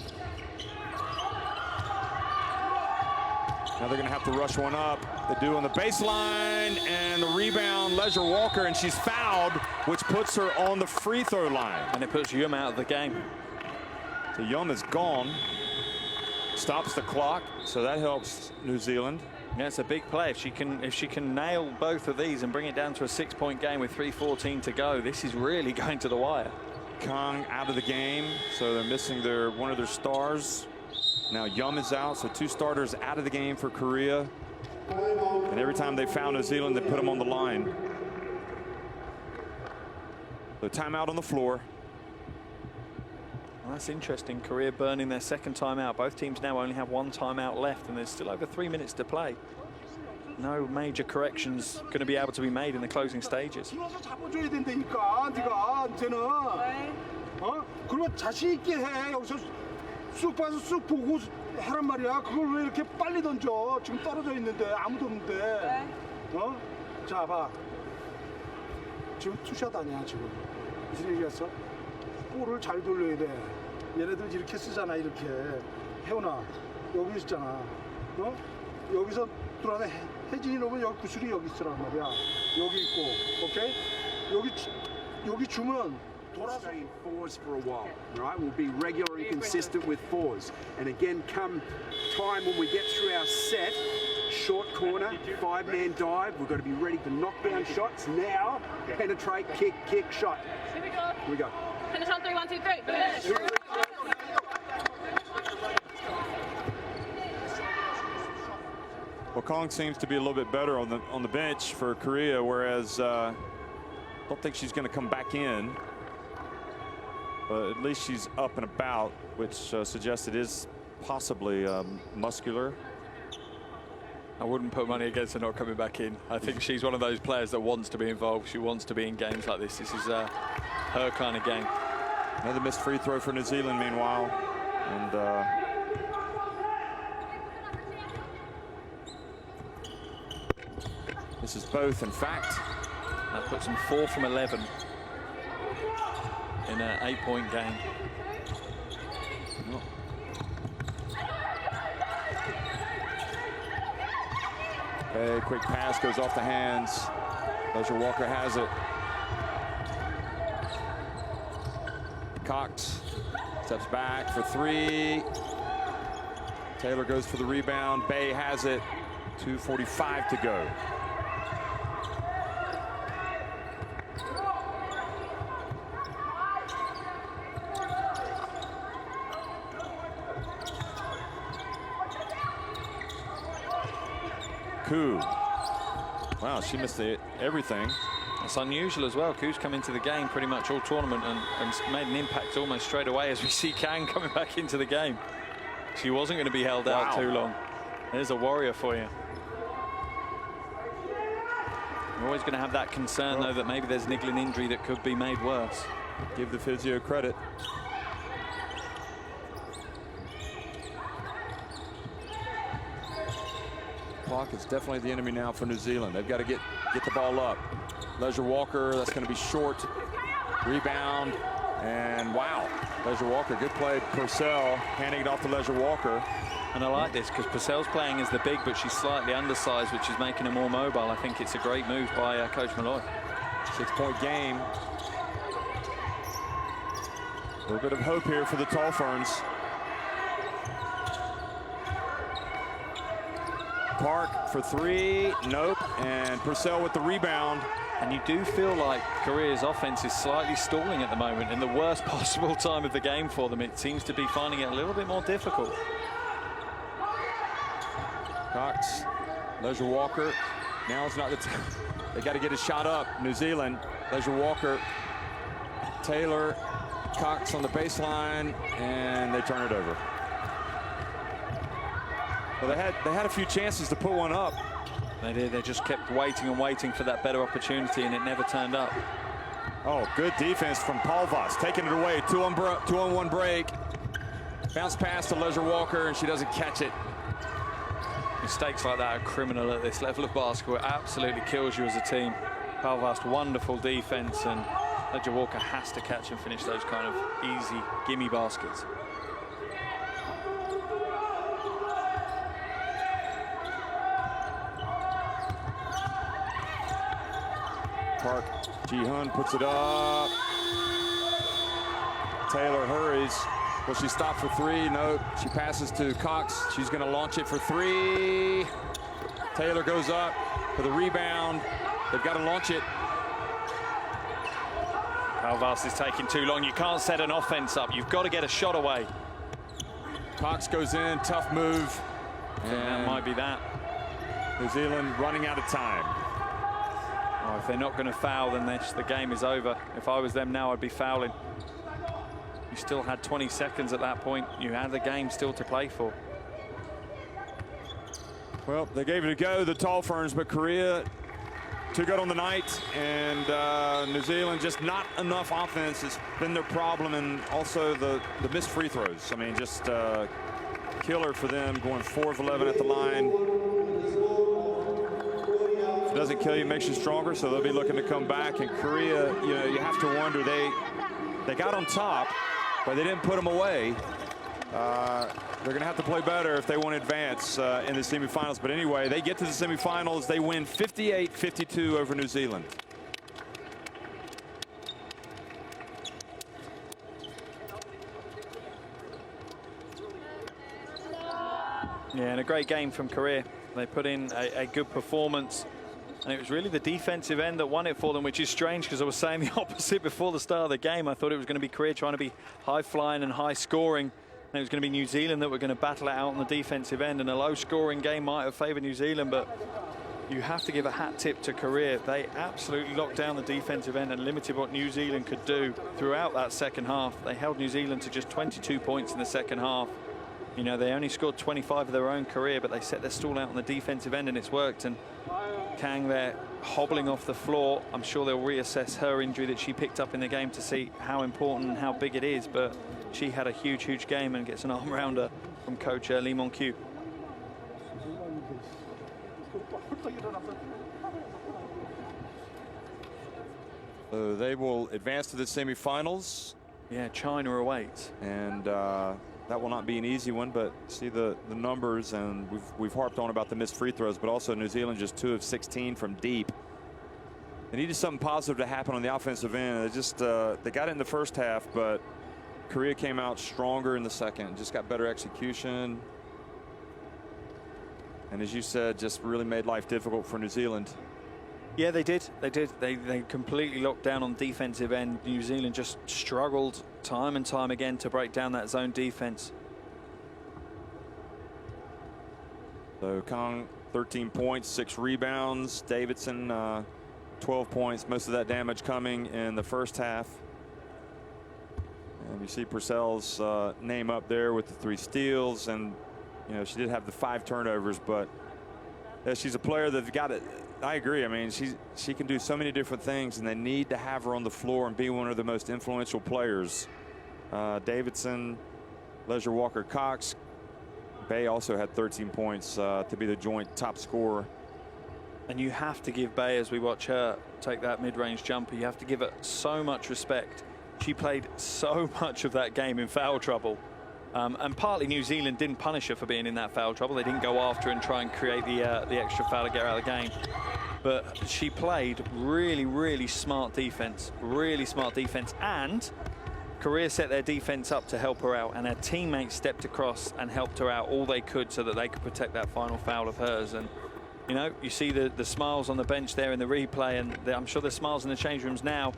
Now they're going to have to rush one up. They do on the baseline, and the rebound, Leisure Walker, and she's fouled, which puts her on the free throw line. And it puts Yum out of the game. So Yum is gone. Stops the clock, so that helps New Zealand. Yeah, it's a big play. If she can nail both of these and bring it down to a 6-point game with 3:14 to go, this is really going to the wire. Kang out of the game, so they're missing one of their stars. Now Yum is out, so 2 starters out of the game for Korea. And every time they foul New Zealand, they put them on the line. So timeout on the floor. Well, that's interesting. Korea burning their second timeout. Both teams now only have 1 timeout left, and there's still over 3 minutes to play. no major corrections going to be able to be made in the closing stages. 들어서 잡아줘야 된다니까, 네가 이제는. 그리고 자신 있게 해. 여기서 쑥 봐서 쑥 보고 해란 말이야. 그걸 왜 이렇게 빨리 던져? 지금 떨어져 있는데 아무도 없는데. 자, 봐. 지금 투샷 아니야 지금. 무슨 얘기했어? 볼을 잘 돌려야 돼. 얘네들 이렇게 쓰잖아, 이렇게. 혜원아, 여기 있잖아. 여기서 들어와서 혜진이 놓으면 여기 구슬이 여기 있으란 말이야. 여기 있고, 오케이? 여기 주면 돌아서. Stay in fours for a while, right? We'll be regular and consistent with fours. And again, come time when we get through our set, short corner, 5-man dive, we've got to be ready to knock down shots now, penetrate, kick, shot. Here we go. Here we go. Finish on 3, 1, 2, 3. Finish. Well, Kong seems to be a little bit better on the bench for Korea, whereas I don't think she's going to come back in. But at least she's up and about, which suggests it is possibly muscular. I wouldn't put money against her not coming back in. I think she's one of those players that wants to be involved. She wants to be in games like this. This is her kind of game. Another missed free throw for New Zealand, meanwhile. And this is both, in fact. That puts them 4 from 11 in an 8-point game. A quick pass goes off the hands. Leisure Walker has it. Cox steps back for 3. Taylor goes for the rebound. Bay has it. 2:45 to go. Koo. Wow, she missed everything. It's unusual as well. Koo's come into the game pretty much all tournament and made an impact almost straight away as we see Kang coming back into the game. She wasn't going to be held out too long. There's a warrior for you. You're always going to have that concern, though, that maybe there's niggling injury that could be made worse. Give the physio credit. Clock is definitely the enemy now for New Zealand. They've got to get the ball up. Leisure Walker, that's going to be short. Rebound, and wow. Leisure Walker, good play. Purcell handing it off to Leisure Walker. And I like this because Purcell's playing as the big, but she's slightly undersized, which is making her more mobile. I think it's a great move by Coach Malloy. 6-point game. A little bit of hope here for the Tall Ferns. Park for 3, nope, and Purcell with the rebound. And you do feel like Korea's offense is slightly stalling at the moment in the worst possible time of the game for them. It seems to be finding it a little bit more difficult. Cox, Leisure Walker, now is not the time. They got to get a shot up. New Zealand, Leisure Walker, Taylor, Cox on the baseline, and they turn it over. Well, they had a few chances to put one up. They did. They just kept waiting and waiting for that better opportunity, and it never turned up. Oh, good defense from Palvas, taking it away. 2-on-1 break. Bounce pass to Leisure Walker, and she doesn't catch it. Mistakes like that are criminal at this level of basketball. It absolutely kills you as a team. Palvas, wonderful defense, and Leisure Walker has to catch and finish those kind of easy gimme baskets. Park, Ji-hun puts it up. Taylor hurries. Will she stop for 3? No, she passes to Cox. She's going to launch it for 3. Taylor goes up for the rebound. They've got to launch it. Palvas is taking too long. You can't set an offense up. You've got to get a shot away. Cox goes in, tough move. And that might be that. New Zealand running out of time. Oh, if they're not going to foul, then the game is over. If I was them now, I'd be fouling. You still had 20 seconds at that point. You had the game still to play for. Well, they gave it a go, the tall ferns, but Korea too good on the night, and New Zealand just not enough offense has been their problem, and also the missed free throws. I mean, just killer for them, going 4 of 11 at the line. If it doesn't kill you, it makes you stronger, so they'll be looking to come back. And Korea, you know, you have to wonder, they got on top, but they didn't put them away. They're going to have to play better if they want to advance in the semifinals. But anyway, they get to the semifinals. They win 58-52 over New Zealand. Yeah, and a great game from Korea. They put in a good performance. And it was really the defensive end that won it for them, which is strange because I was saying the opposite before the start of the game. I thought it was going to be Korea trying to be high-flying and high-scoring. And it was going to be New Zealand that were going to battle it out on the defensive end. And a low-scoring game might have favoured New Zealand, but you have to give a hat tip to Korea. They absolutely locked down the defensive end and limited what New Zealand could do throughout that second half. They held New Zealand to just 22 points in the second half. You know, they only scored 25 of their own career, but they set their stall out on the defensive end, and it's worked. And Kang there hobbling off the floor. I'm sure they'll reassess her injury that she picked up in the game to see how important and how big it is, but she had a huge, huge game and gets an arm rounder from coach Lee Mon-kyu. So they will advance to the semifinals. Yeah, China awaits. And that will not be an easy one, but see the numbers, and we've harped on about the missed free throws, but also New Zealand just 2 of 16 from deep. They needed something positive to happen on the offensive end. They just they got it in the first half, but Korea came out stronger in the second, just got better execution. And as you said, just really made life difficult for New Zealand. Yeah, they did. They completely locked down on defensive end. New Zealand just struggled time and time again to break down that zone defense. So Kang, 13 points, 6 rebounds. Davidson, 12 points. Most of that damage coming in the first half. And you see Purcell's name up there with the 3 steals, and you know, she did have the 5 turnovers, but yeah, she's a player that's got it. I agree. I mean, she can do so many different things, and they need to have her on the floor and be one of the most influential players. Davidson, Leisure Walker Cox, Bay also had 13 points to be the joint top scorer. And you have to give Bay, as we watch her take that mid-range jumper, you have to give her so much respect. She played so much of that game in foul trouble. And partly New Zealand didn't punish her for being in that foul trouble. They didn't go after her and try and create the extra foul to get her out of the game. But she played really, really smart defense. Really smart defense. And Korea set their defense up to help her out. And her teammates stepped across and helped her out all they could so that they could protect that final foul of hers. And, you know, you see the smiles on the bench there in the replay. And I'm sure there's smiles in the change rooms now.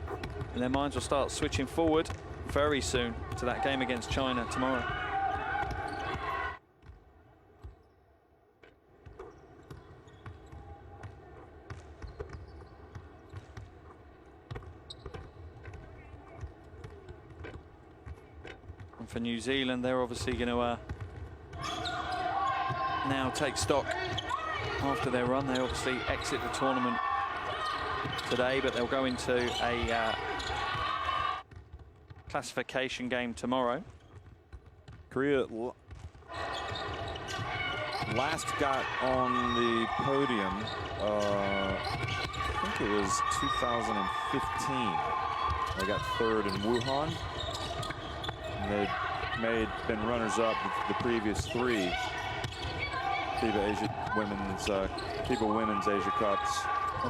And their minds will start switching forward very soon to that game against China tomorrow. And for New Zealand, they're obviously going to now take stock after their run. They obviously exit the tournament today, but they'll go into a classification game tomorrow. Korea last got on the podium, I think it was 2015. They got 3rd in Wuhan. And they'd been runners-up the previous 3 FIBA Women's Asia Cups.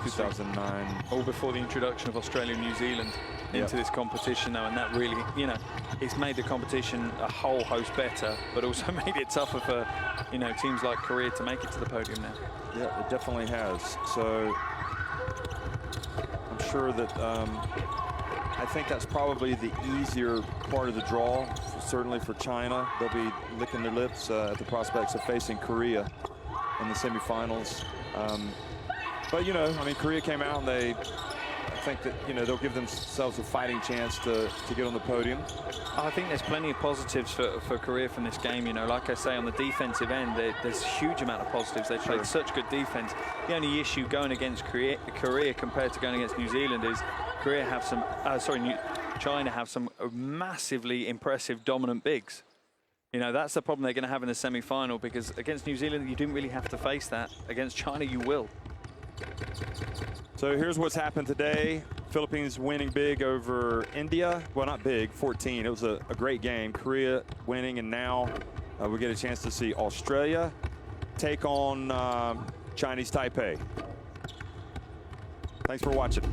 2009. All before the introduction of Australia and New Zealand into this competition now, and that really, you know, it's made the competition a whole host better, but also made it tougher for, you know, teams like Korea to make it to the podium now. Yeah, it definitely has. So I'm sure that I think that's probably the easier part of the draw, certainly for China. They'll be licking their lips at the prospects of facing Korea in the semifinals. But, you know, I mean, Korea came out and they think that, you know, they'll give themselves a fighting chance to get on the podium? I think there's plenty of positives for Korea from this game. You know, like I say, on the defensive end, there's a huge amount of positives. They played such good defense. The only issue going against Korea compared to going against New Zealand is China have some massively impressive dominant bigs. You know, that's the problem they're going to have in the semi-final, because against New Zealand, you didn't really have to face that. Against China, you will. So here's what's happened today. Philippines winning big over India. Well, not big, 14. It was a great game. Korea winning, and now we get a chance to see Australia take on Chinese Taipei. Thanks for watching.